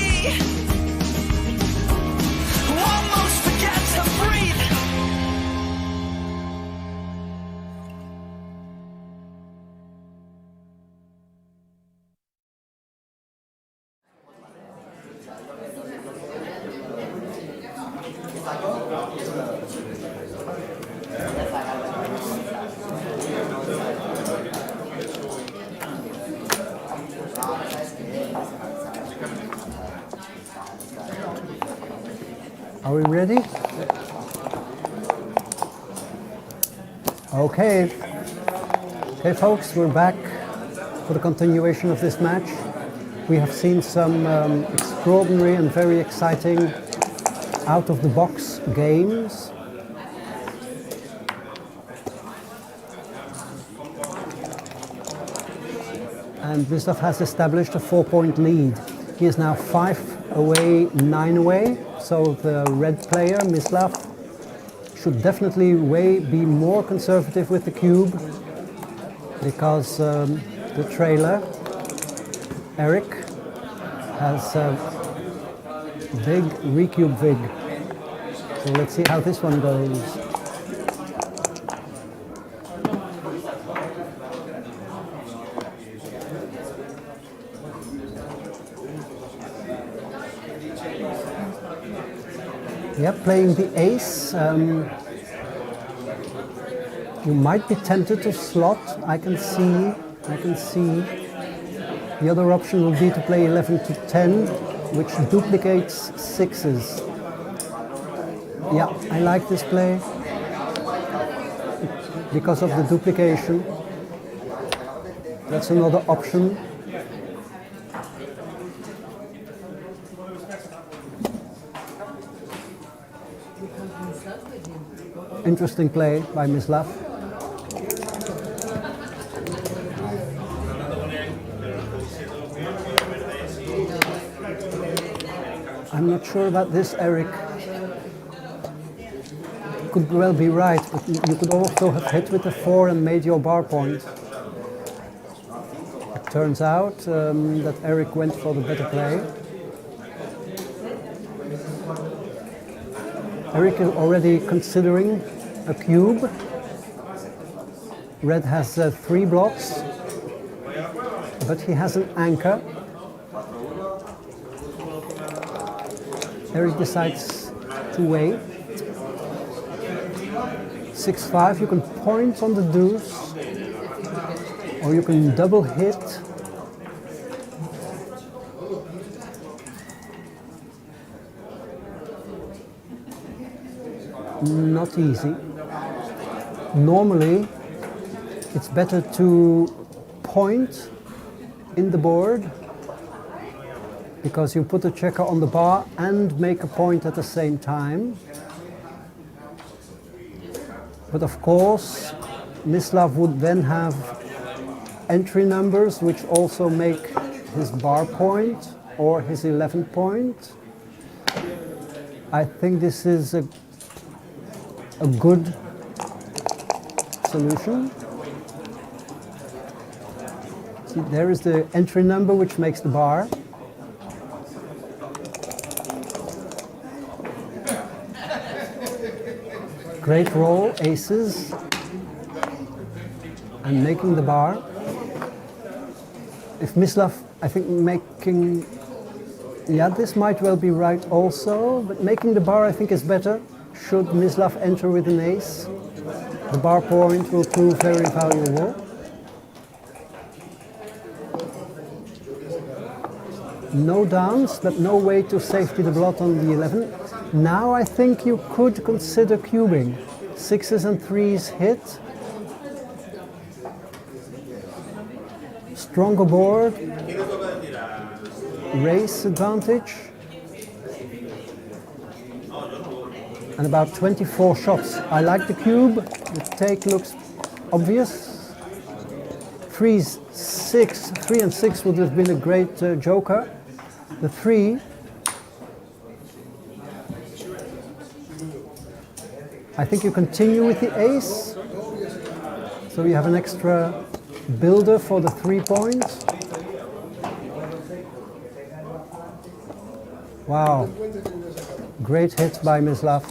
almost forget to breathe. Are we ready? Okay. Okay, folks, we're back for the continuation of this match. We have seen some extraordinary and very exciting out-of-the-box games. And Mislav has established a 4-point lead. He is now 5 away, 9 away. So the red player, Mislav, should definitely be more conservative with the cube, because the trailer, Eric, has a big recube vig. So let's see how this one goes. Yep, playing the ace. You might be tempted to slot. I can see. The other option would be to play 11 to 10, which duplicates sixes. Yeah, I like this play because of the duplication. That's another option. Interesting play by Mislav. I'm not sure about this, Eric. You could well be right, but you could also have hit with the 4 and made your bar point. It turns out that Eric went for the better play. Eric is already considering a cube. Red has 3 blocks, but he has an anchor. Eric decides to wait. 6-5, you can point on the deuce, or you can double hit. Not easy. Normally, it's better to point in the board, because you put a checker on the bar and make a point at the same time. But of course, Mislav would then have entry numbers which also make his bar point or his 11 point. I think this is a good solution. See, there is the entry number which makes the bar. Great roll, aces, and making the bar. If Mislav, I think making, yeah, this might well be right also, but making the bar I think is better. Should Mislav enter with an ace, the bar point will prove very valuable. No downs, but no way to safety the blot on the 11. Now I think you could consider cubing. 6s and 3s hit. Stronger board. Race advantage. And about 24 shots. I like the cube. The take looks obvious. 3 and 6 would have been a great joker. The 3 I think you continue with the ace. So you have an extra builder for the 3 points. Wow. Great hit by Mislav.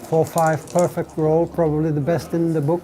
4-5, perfect roll, probably the best in the book.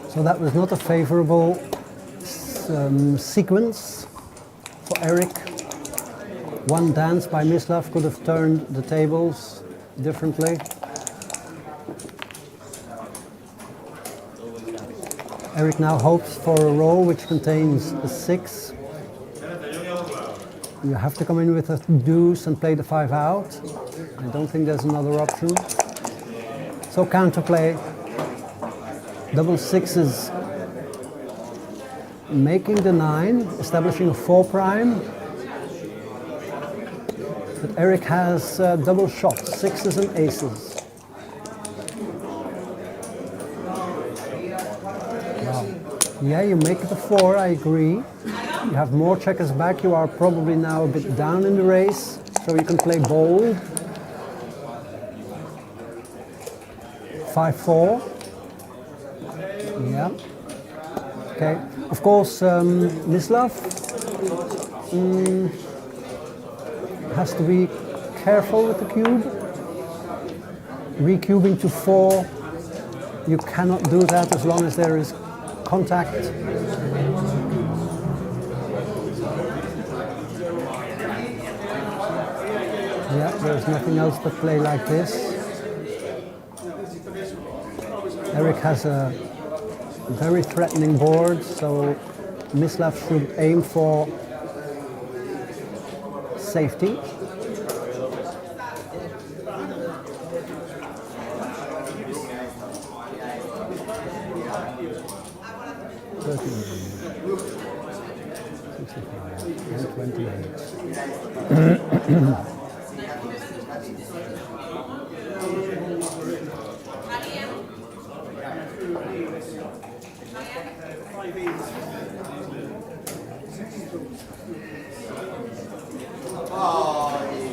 So that was not a favorable sequence for Eric. One dance by Mislav could have turned the tables differently. Eric now hopes for a roll which contains a 6. You have to come in with a deuce and play the 5 out. I don't think there's another option. So counterplay. Double sixes, making the 9, establishing a 4 prime. But Eric has double shots, 6s and aces. Wow. Yeah, you make it a 4, I agree. You have more checkers back, you are probably now a bit down in the race, so you can play bold. 5-4. Yeah. Okay. Of course, Mislav has to be careful with the cube. Recubing to 4, you cannot do that as long as there is contact. Yeah, there's nothing else but play like this. Eric has a very threatening board, so Mislav should aim for safety.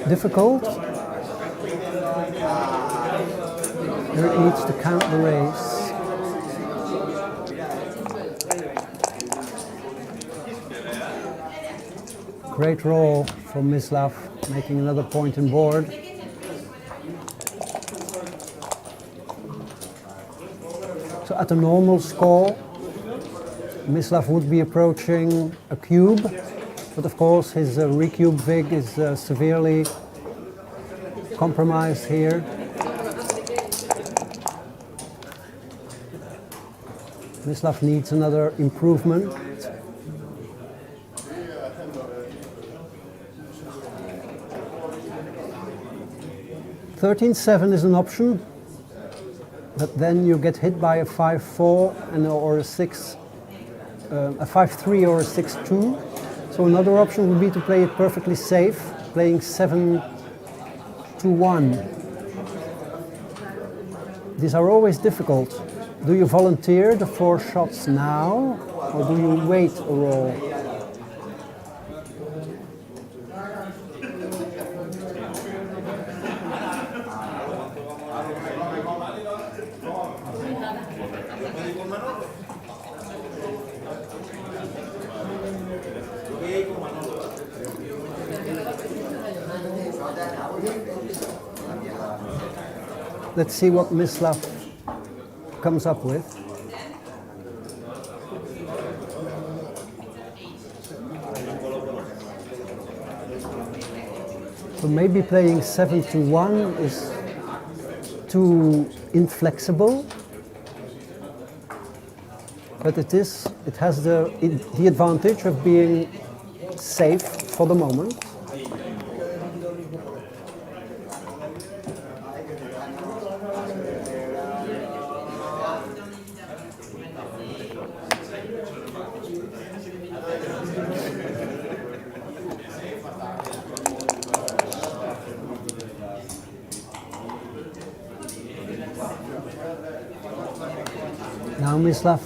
Difficult. Eric needs to count the race. Great roll from Mislav, making another point in board. So at a normal score, Mislav would be approaching a cube, but of course his recube vig is severely compromised here. Mislav needs another improvement. (13-7) is an option, but then you get hit by a 5-4 and or a 6, a 5-3 or a 6-2. So another option would be to play it perfectly safe, playing 7-1. These are always difficult. Do you volunteer the 4 shots now, or do you wait a roll? Let's see what Mislav comes up with. So maybe playing 7-1 is too inflexible, but it has the advantage of being safe for the moment. Mislav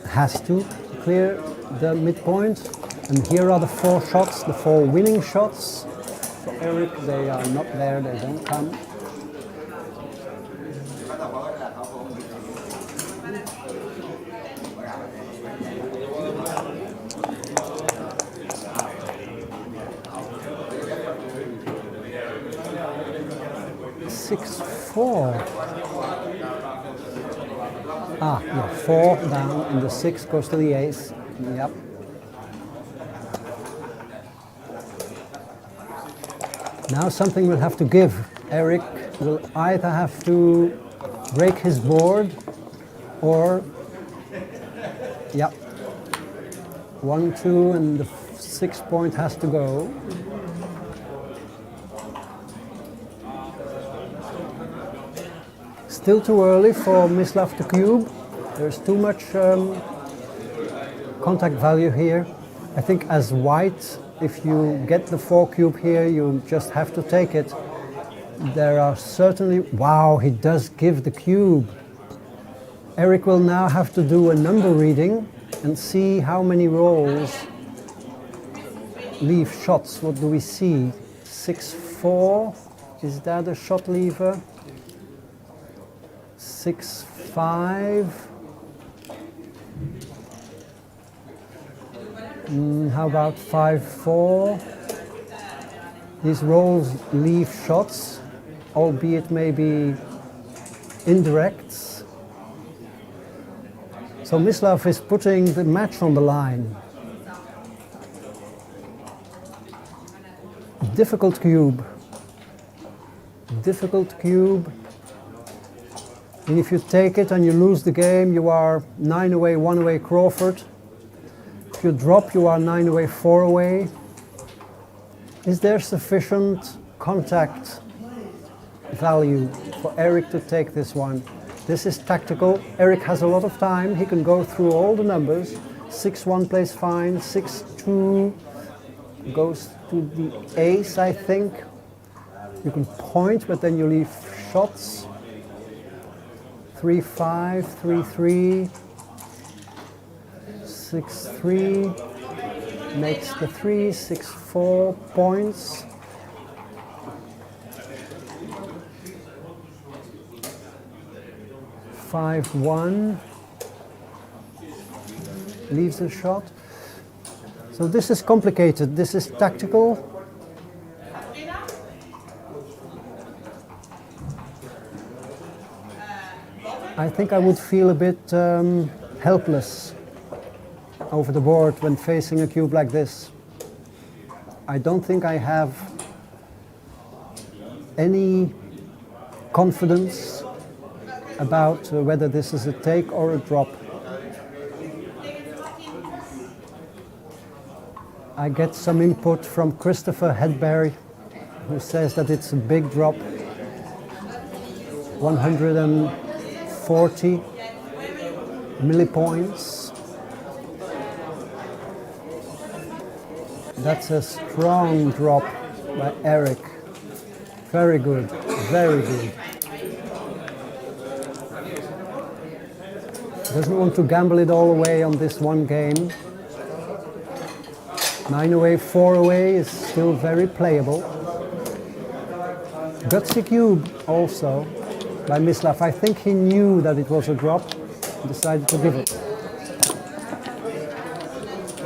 has to clear the midpoint. And here are the 4 shots, the 4 winning shots. For Eric, they are not there, they don't come. Six, 4. Ah, yeah, 4 down, and the 6 goes to the ace. Yep. Now something will have to give. Eric will either have to break his board or, yeah, 1, 2, and the 6 point has to go. Still too early for Mislav to cube. There's too much contact value here. I think as white, if you get the 4 cube here, you just have to take it. There are certainly, wow, he does give the cube. Eric will now have to do a number reading and see how many rolls leave shots. What do we see? 6, 4, is that a shot lever? 6, 5. How about 5, 4? These rolls leave shots, albeit maybe indirects. So Mislav is putting the match on the line. Difficult cube. Difficult cube. And if you take it and you lose the game, you are 9 away, 1 away Crawford. If you drop, you are 9 away, 4 away. Is there sufficient contact value for Eric to take this one? This is tactical. Eric has a lot of time. He can go through all the numbers. 6-1 plays fine. 6-2 goes to the ace, I think. You can point, but then you leave shots. 3-5, 3-3, 6-3, makes the 3, 6-4 points. Five, 1, leaves a shot. So this is complicated, this is tactical. I think I would feel a bit helpless over the board when facing a cube like this. I don't think I have any confidence about whether this is a take or a drop. I get some input from Christopher Hedberry, who says that it's a big drop. 140 millipoints. That's a strong drop by Eric. Very good, very good. Doesn't want to gamble it all away on this one game. 9 away, 4 away is still very playable. Gutsy cube also by Mislav. I think he knew that it was a drop and decided to give it.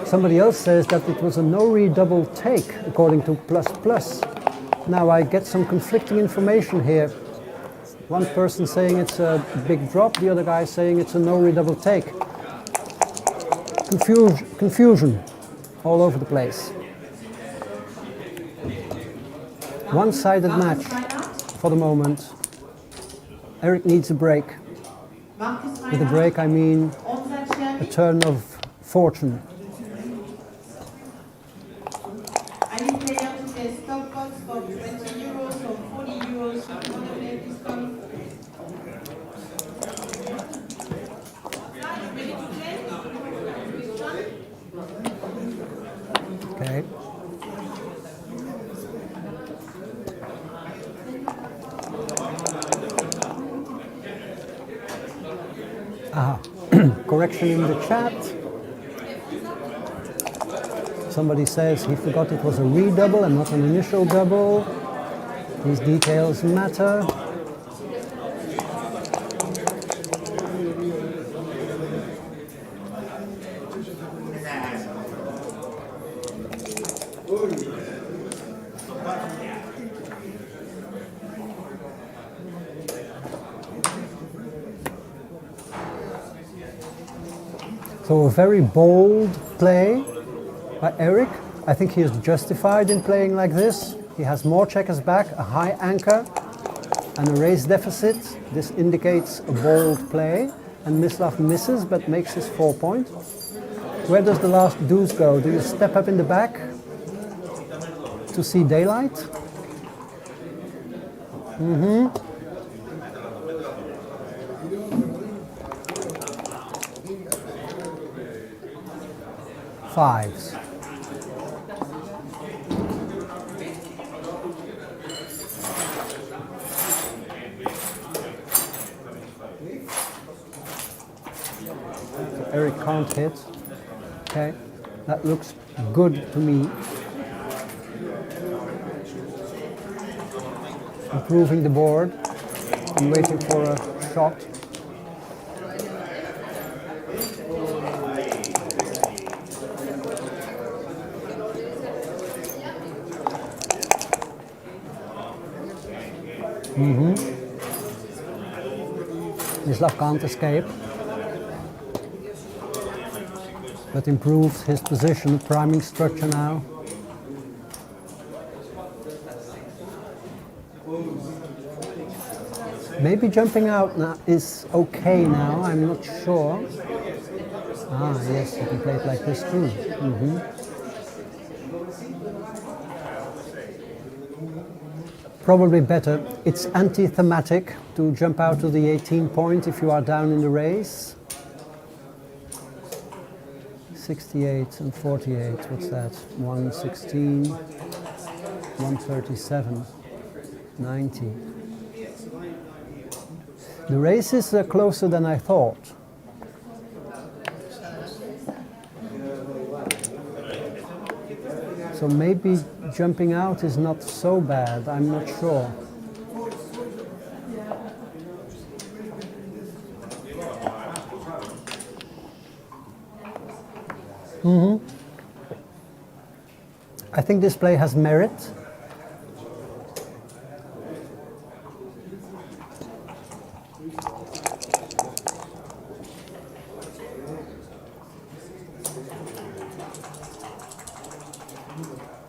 Somebody else says that it was a no-read double take according to ++. Now I get some conflicting information here. One person saying it's a big drop, the other guy saying it's a no-read double take. Confusion all over the place. One-sided match for the moment. Eric needs a break. With a break I mean a turn of fortune. Okay. interaction in the chat. Somebody says he forgot it was a redouble and not an initial double. These details matter. So a very bold play by Eric. I think he is justified in playing like this. He has more checkers back, a high anchor, and a raise deficit. This indicates a bold play, and Mislav misses but makes his 4 point. Where does the last deuce go? Do you step up in the back to see daylight? Fives. So Eric can't hit. Okay, that looks good to me. Improving the board and waiting for a shot. Mislav can't escape, but improves his position, priming structure now. Maybe jumping out now is okay now, I'm not sure. Ah, yes, you can play it like this too. Probably better. It's anti-thematic to jump out to the 18 point if you are down in the race. 68 and 48, what's that? 116, 137, 90. The race is closer than I thought. So maybe jumping out is not so bad, I'm not sure. I think this play has merit.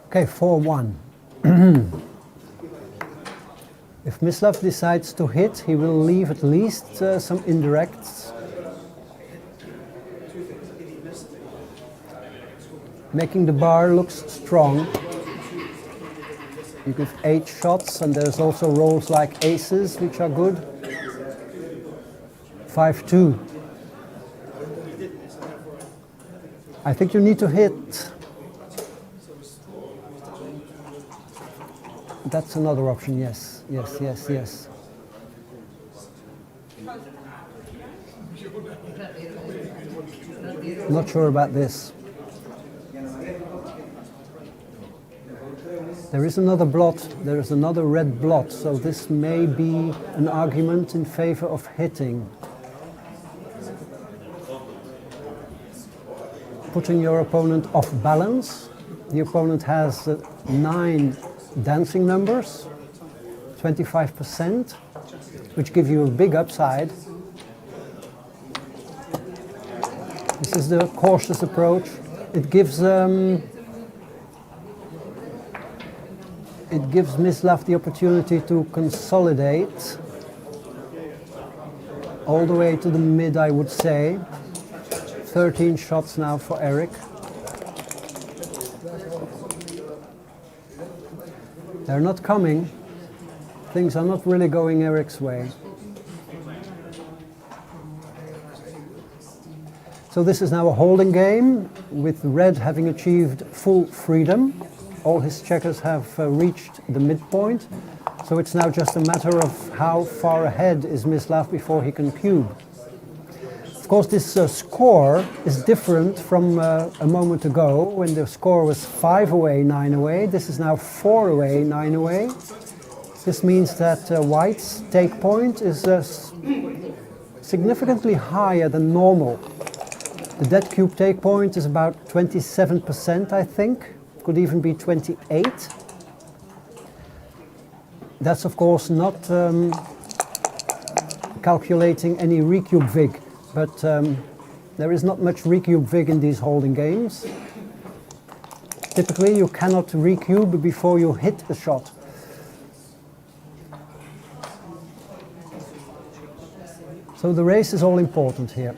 Okay, 4-1. If Mislav decides to hit, he will leave at least some indirects. Making the bar looks strong. You give 8 shots, and there's also rolls like aces, which are good. 5-2. I think you need to hit. That's another option, yes, yes, yes, yes. Not sure about this. There is another blot, there is another red blot, so this may be an argument in favor of hitting. Putting your opponent off balance. The opponent has 9 dancing numbers, 25%, which give you a big upside. This is the cautious approach. It gives Mislav the opportunity to consolidate all the way to the mid, I would say. 13 shots now for Eric. They're not coming. Things are not really going Eric's way. So this is now a holding game, with red having achieved full freedom. All his checkers have reached the midpoint. So it's now just a matter of how far ahead is Mislav before he can cube. course, this score is different from a moment ago when the score was 5 away, 9 away. This is now 4 away, 9 away. This means that White's take point is significantly higher than normal. The dead cube take point is about 27%, I think. Could even be 28. That's of course not calculating any recube vig, but there is not much recube vig in these holding games. Typically you cannot recube before you hit a shot. So the race is all important here.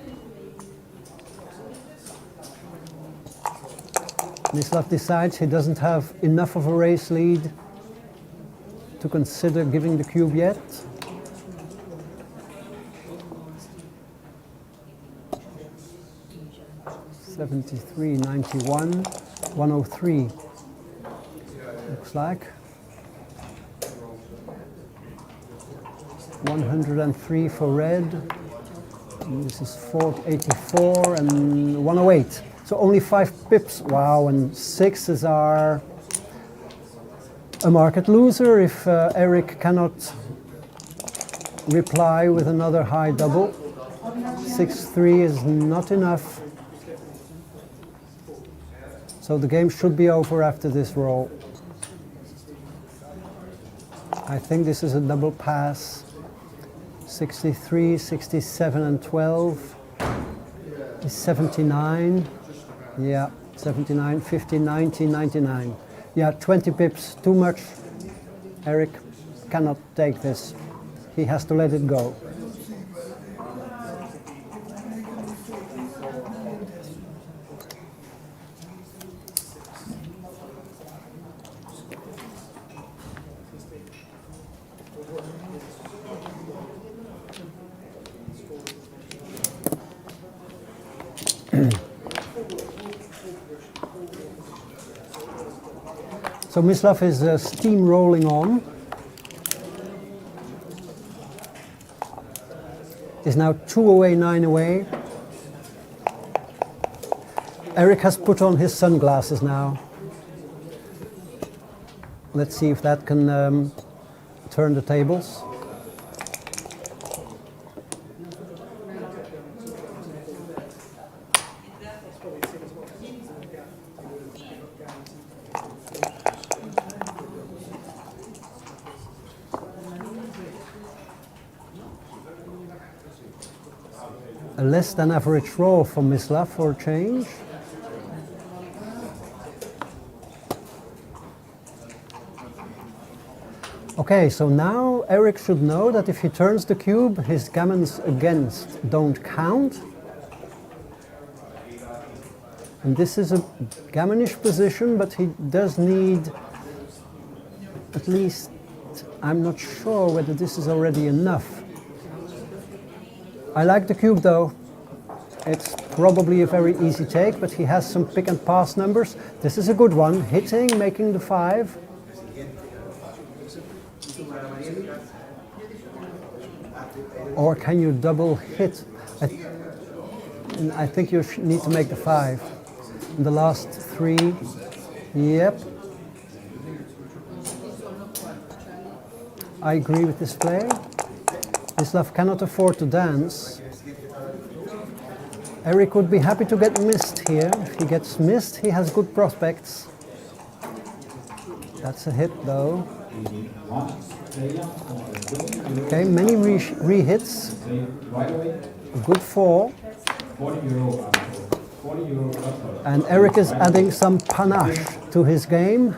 Mislav decides he doesn't have enough of a race lead to consider giving the cube yet. $73, 91, 103. Looks like 103 for red. And this is 484 and 108. So only 5 pips. Wow, and 6s are a market loser if Eric cannot reply with another high double. 6-3 is not enough. So the game should be over after this roll. I think this is a double pass. 63, 67 and 12 is 79. Yeah, 79, 50, 90, 99. Yeah, 20 pips, too much. Eric cannot take this. He has to let it go. So Mislav is steamrolling on. Is now 2 away, 9 away. Eric has put on his sunglasses now. Let's see if that can turn the tables. A less than average roll from Mislav for a change. Okay, so now Eric should know that if he turns the cube, his gammons against don't count. And this is a gammonish position, but he does need at least, I'm not sure whether this is already enough. I like the cube though. It's probably a very easy take, but he has some pick and pass numbers. This is a good one. Hitting, making the 5. Or can you double hit? I think you need to make the 5. And the last 3, yep. I agree with this play. Mislav cannot afford to dance. Eric would be happy to get missed here. If he gets missed, he has good prospects. That's a hit though. Okay, many re-hits. A good 4. And Eric is adding some panache to his game.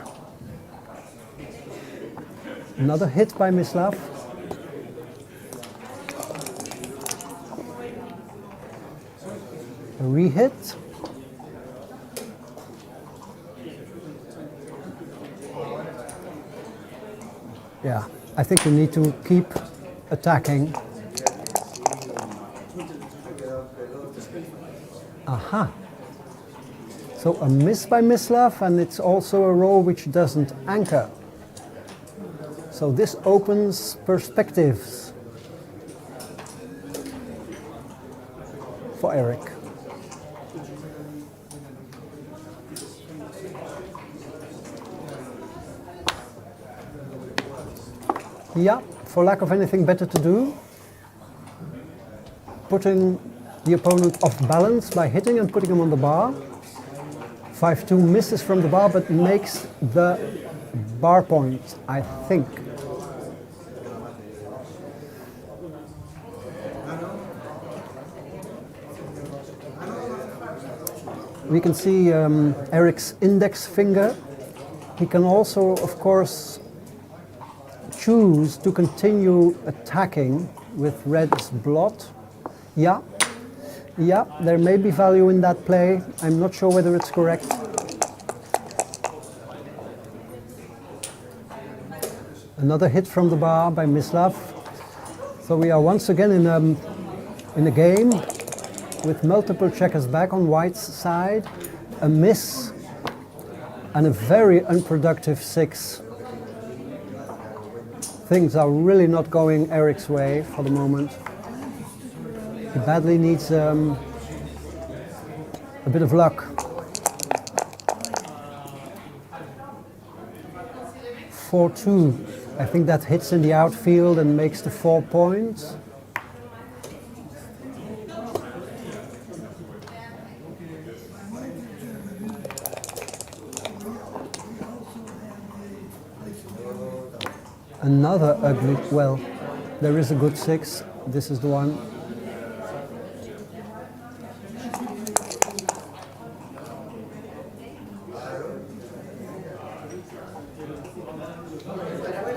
Another hit by Mislav. A re-hit. Yeah, I think you need to keep attacking. Aha. So a miss by Mislav, and it's also a roll which doesn't anchor. So this opens perspectives for Eric. Yeah, for lack of anything better to do, putting the opponent off balance by hitting and putting him on the bar. 5-2 misses from the bar but makes the bar point, I think. We can see Eric's index finger. He can also, of course, choose to continue attacking with red's blot. Yeah, there may be value in that play. I'm not sure whether it's correct. Another hit from the bar by Mislav. So we are once again in a game with multiple checkers back on white's side, a miss, and a very unproductive 6. Things are really not going Eric's way for the moment. He badly needs a bit of luck. 4-2. I think that hits in the outfield and makes the 4 points. Another ugly, well, there is a good 6. This is the one.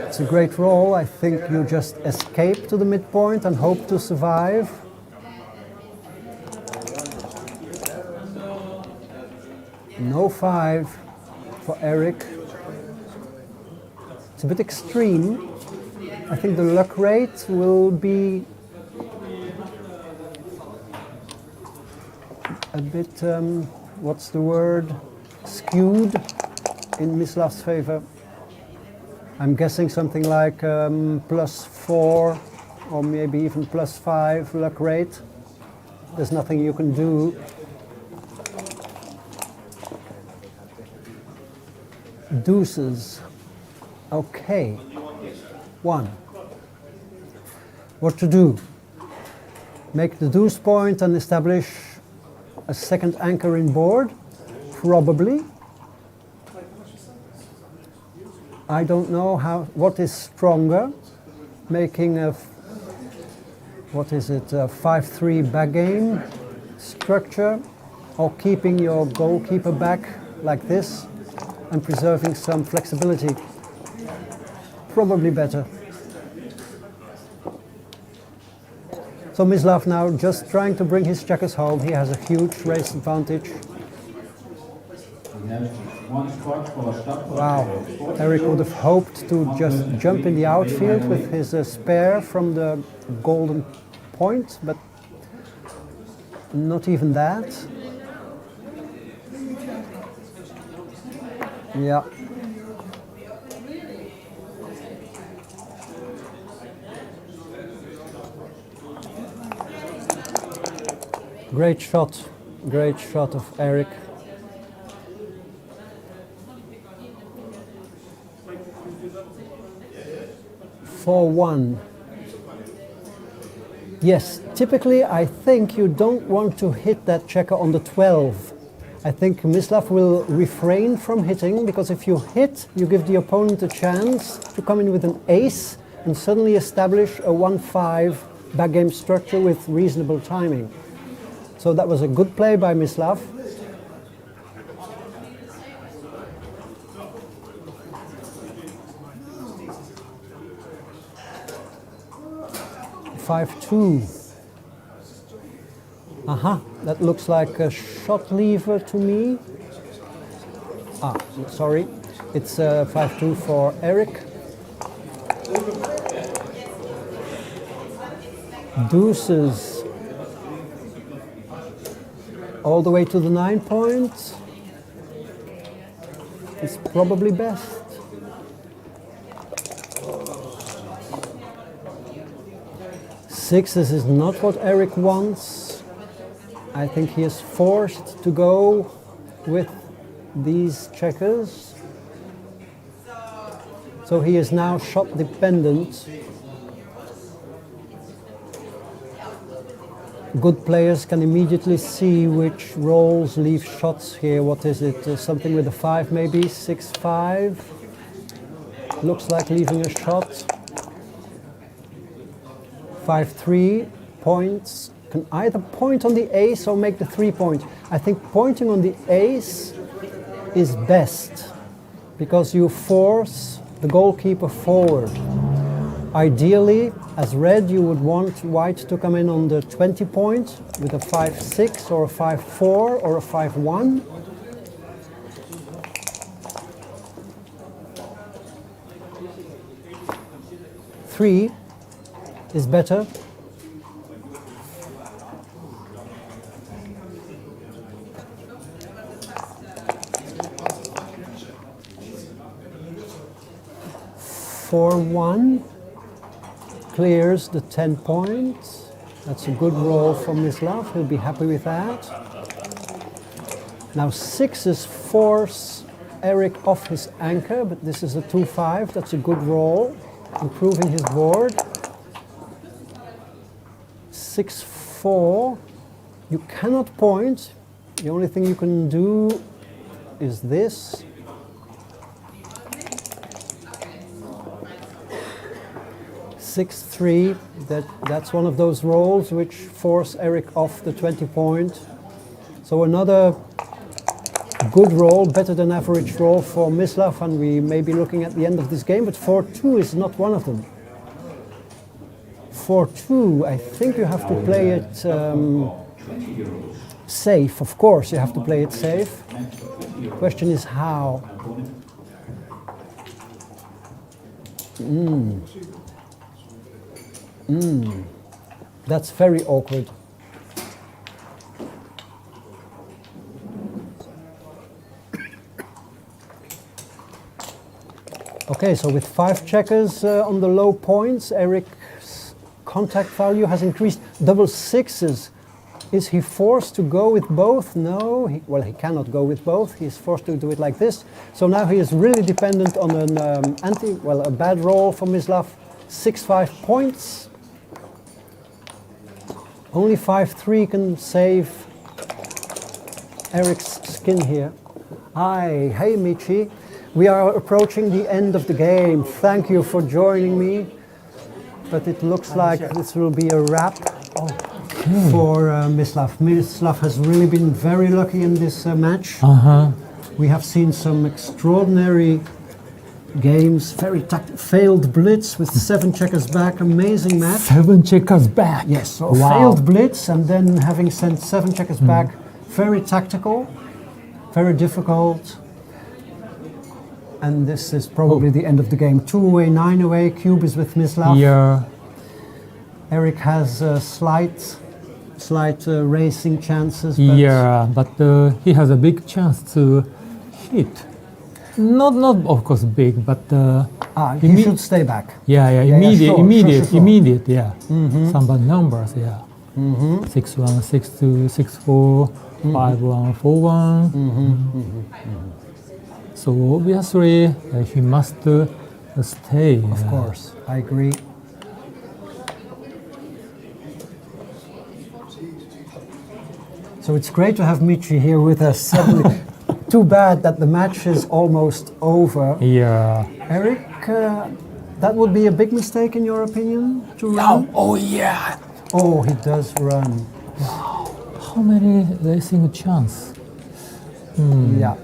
It's a great roll. I think you just escape to the midpoint and hope to survive. No 5 for Eric. It's a bit extreme. I think the luck rate will be a bit, what's the word, skewed in Mislav's favor. I'm guessing something like +4 or maybe even +5 luck rate. There's nothing you can do. Deuces. Okay. 1. What to do? Make the deuce point and establish a second anchor in board? Probably. I don't know what is stronger, making a, what is it, a 5-3 backgammon structure, or keeping your goalkeeper back like this and preserving some flexibility. Probably better. So Mislav now just trying to bring his checkers home. He has a huge race advantage. Wow, Eric would have hoped to just jump in the outfield with his spare from the golden point, but not even that. Yeah. Great shot of Eric. (4-1). Yes, typically I think you don't want to hit that checker on the 12. I think Mislav will refrain from hitting, because if you hit, you give the opponent a chance to come in with an ace and suddenly establish a 1-5 backgammon structure with reasonable timing. So that was a good play by Mislav. (5-2). That looks like a shot lever to me. Sorry, it's 5-2 for Eric. Deuces. All the way to the 9 points. It's probably best. Sixes is not what Eric wants. I think he is forced to go with these checkers. So he is now shot dependent. Good players can immediately see which rolls leave shots here. What is it? Something with a 5 maybe? 6-5. Looks like leaving a shot. 5-3 points. Can either point on the ace or make the 3 point. I think pointing on the ace is best because you force the goalkeeper forward. Ideally, as red, you would want white to come in on the 20 point with a 5-6 or a 5-4 or a 5-1. Three is better. Four, 1 clears the 10 points. That's a good roll from Mislav. He'll be happy with that. Now 6s force Eric off his anchor, but this is a 2-5. That's a good roll, improving his board. 6-4. You cannot point. The only thing you can do is this. 6-3, that's one of those rolls which force Eric off the 20 point. So another good roll, better than average roll for Mislav, and we may be looking at the end of this game, but 4-2 is not one of them. 4-2, I think you have to play it safe, of course you have to play it safe. The question is how. That's very awkward. Okay, so with 5 checkers on the low points, Eric's contact value has increased. Double 6s. Is he forced to go with both? No, he cannot go with both. He is forced to do it like this. So now he is really dependent on an a bad roll from Mislav. 6-5 points. Only 5-3 can save Eric's skin here. Hi, hey Michy. We are approaching the end of the game. Thank you for joining me. But it looks like this will be a wrap for Mislav. Mislav has really been very lucky in this match. We have seen some extraordinary games, failed blitz with 7 checkers back, amazing match. 7 checkers back? Yes, so wow. Failed blitz and then having sent 7 checkers back, very tactical, very difficult. And this is probably the end of the game. 2 away, 9 away, cube is with Mislav. Yeah. Eric has slight racing chances. But he has a big chance to hit. Not of course big, but he should stay back. Immediate, yeah. Some bad numbers, yeah. 6-1, 6-2, 6-4, 5-1, 4-1. So obviously he must stay. Of course, I agree. So it's great to have Michy here with us. Suddenly. Too bad that the match is almost over. Yeah. Eric, that would be a big mistake in your opinion to run? Oh yeah. Oh, he does run. Wow. How many racing chance? Yeah,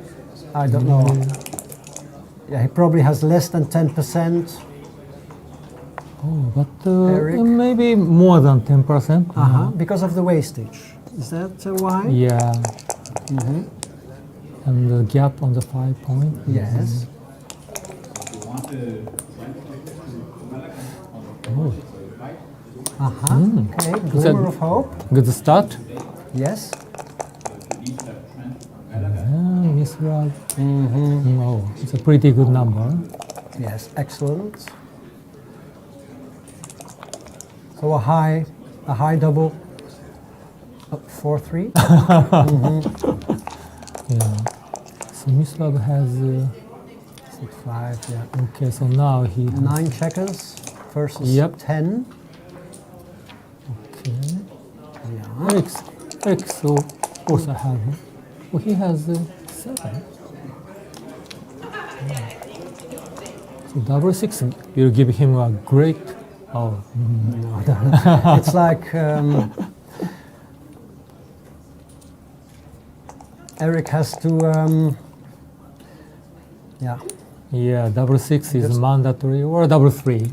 I don't know. Yeah, he probably has less than 10%. Oh, but maybe more than 10%. Because of the wastage. Is that why? Yeah. And the gap on the 5 point. Yes. Okay, glimmer of hope. Good start. Yes. Mislav. Oh, it's a pretty good number. Yes, excellent. So a high double. 4-3. Yeah. So Mislav has 6-5, yeah. okay. So now he has 9 checkers versus Yep. 10. okay. Yeah. X so also have. Well, he has 7. So double 6 will give him a great. Oh. It's like Eric has to, yeah, Yeah, double 6 is Just- mandatory, or double 3.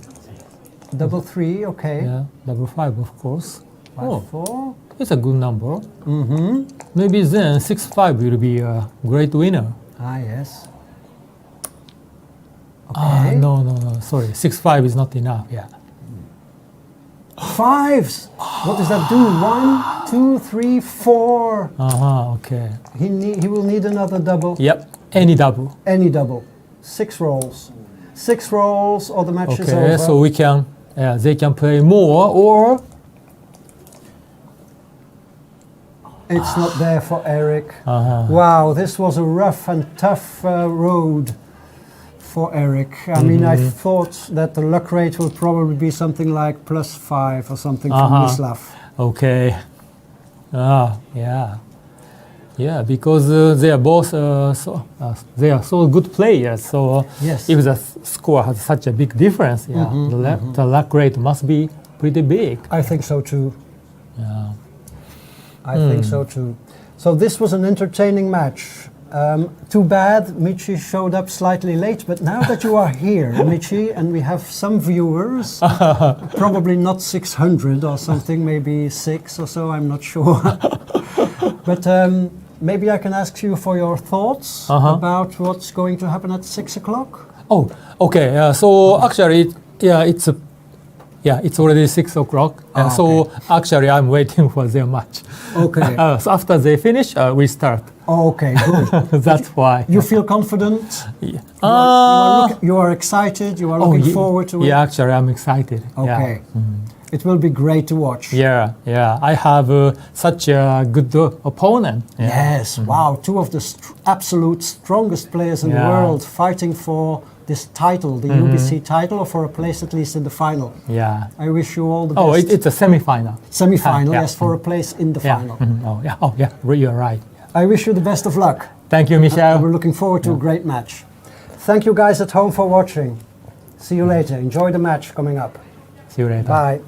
double 3, okay. Yeah, double 5, of course. 5-4. It's a good number. Mm-hmm. Maybe then 6-5 will be a great winner. Ah, yes. Ah, Okay. no, sorry. 6-5 is not enough. Yeah. 5s. What does that do? 1, 2, 3, 4. Okay. He will need another double. Yep. Any double. Any double. 6 rolls. 6 rolls or the match is Okay. over. So we can. Yeah, they can play more, or It's not there for Eric. Uh-huh. Wow, this was a rough and tough road for Eric. I mean, I thought that the luck rate would probably be something like +5 or something for Mislav. Okay. Yeah, because they are both they are so good players. So Yes. if the score has such a big difference, the luck rate must be pretty big. I think so too. Yeah. I think so too. So this was an entertaining match. Too bad Michy showed up slightly late, but now that you are here, Michy, and we have some viewers, probably not 600 or something, maybe 6 or so, I'm not sure. But maybe I can ask you for your thoughts about what's going to happen at 6 o'clock. Oh, okay. So actually, it's already 6 o'clock. So actually, I'm waiting for their match. Okay. So after they finish, we start. Okay, good. That's why. You feel confident? Yeah. You are excited? You are looking forward to it? Yeah, actually, I'm excited. Okay. It will be great to watch. Yeah. I have such a good opponent. Yeah. Yes, wow, 2 of the absolute strongest players in the world fighting for this title, the UBC title, or for a place at least in the final. Yeah. I wish you all the best. Oh, it's a semi-final. Semi-final, Yeah. yes, for a place in the final. Oh, yeah. You're right. I wish you the best of luck. Thank you, Michel. We're looking forward to a great match. Thank you guys at home for watching. See you later. Enjoy the match coming up. See you later. Bye.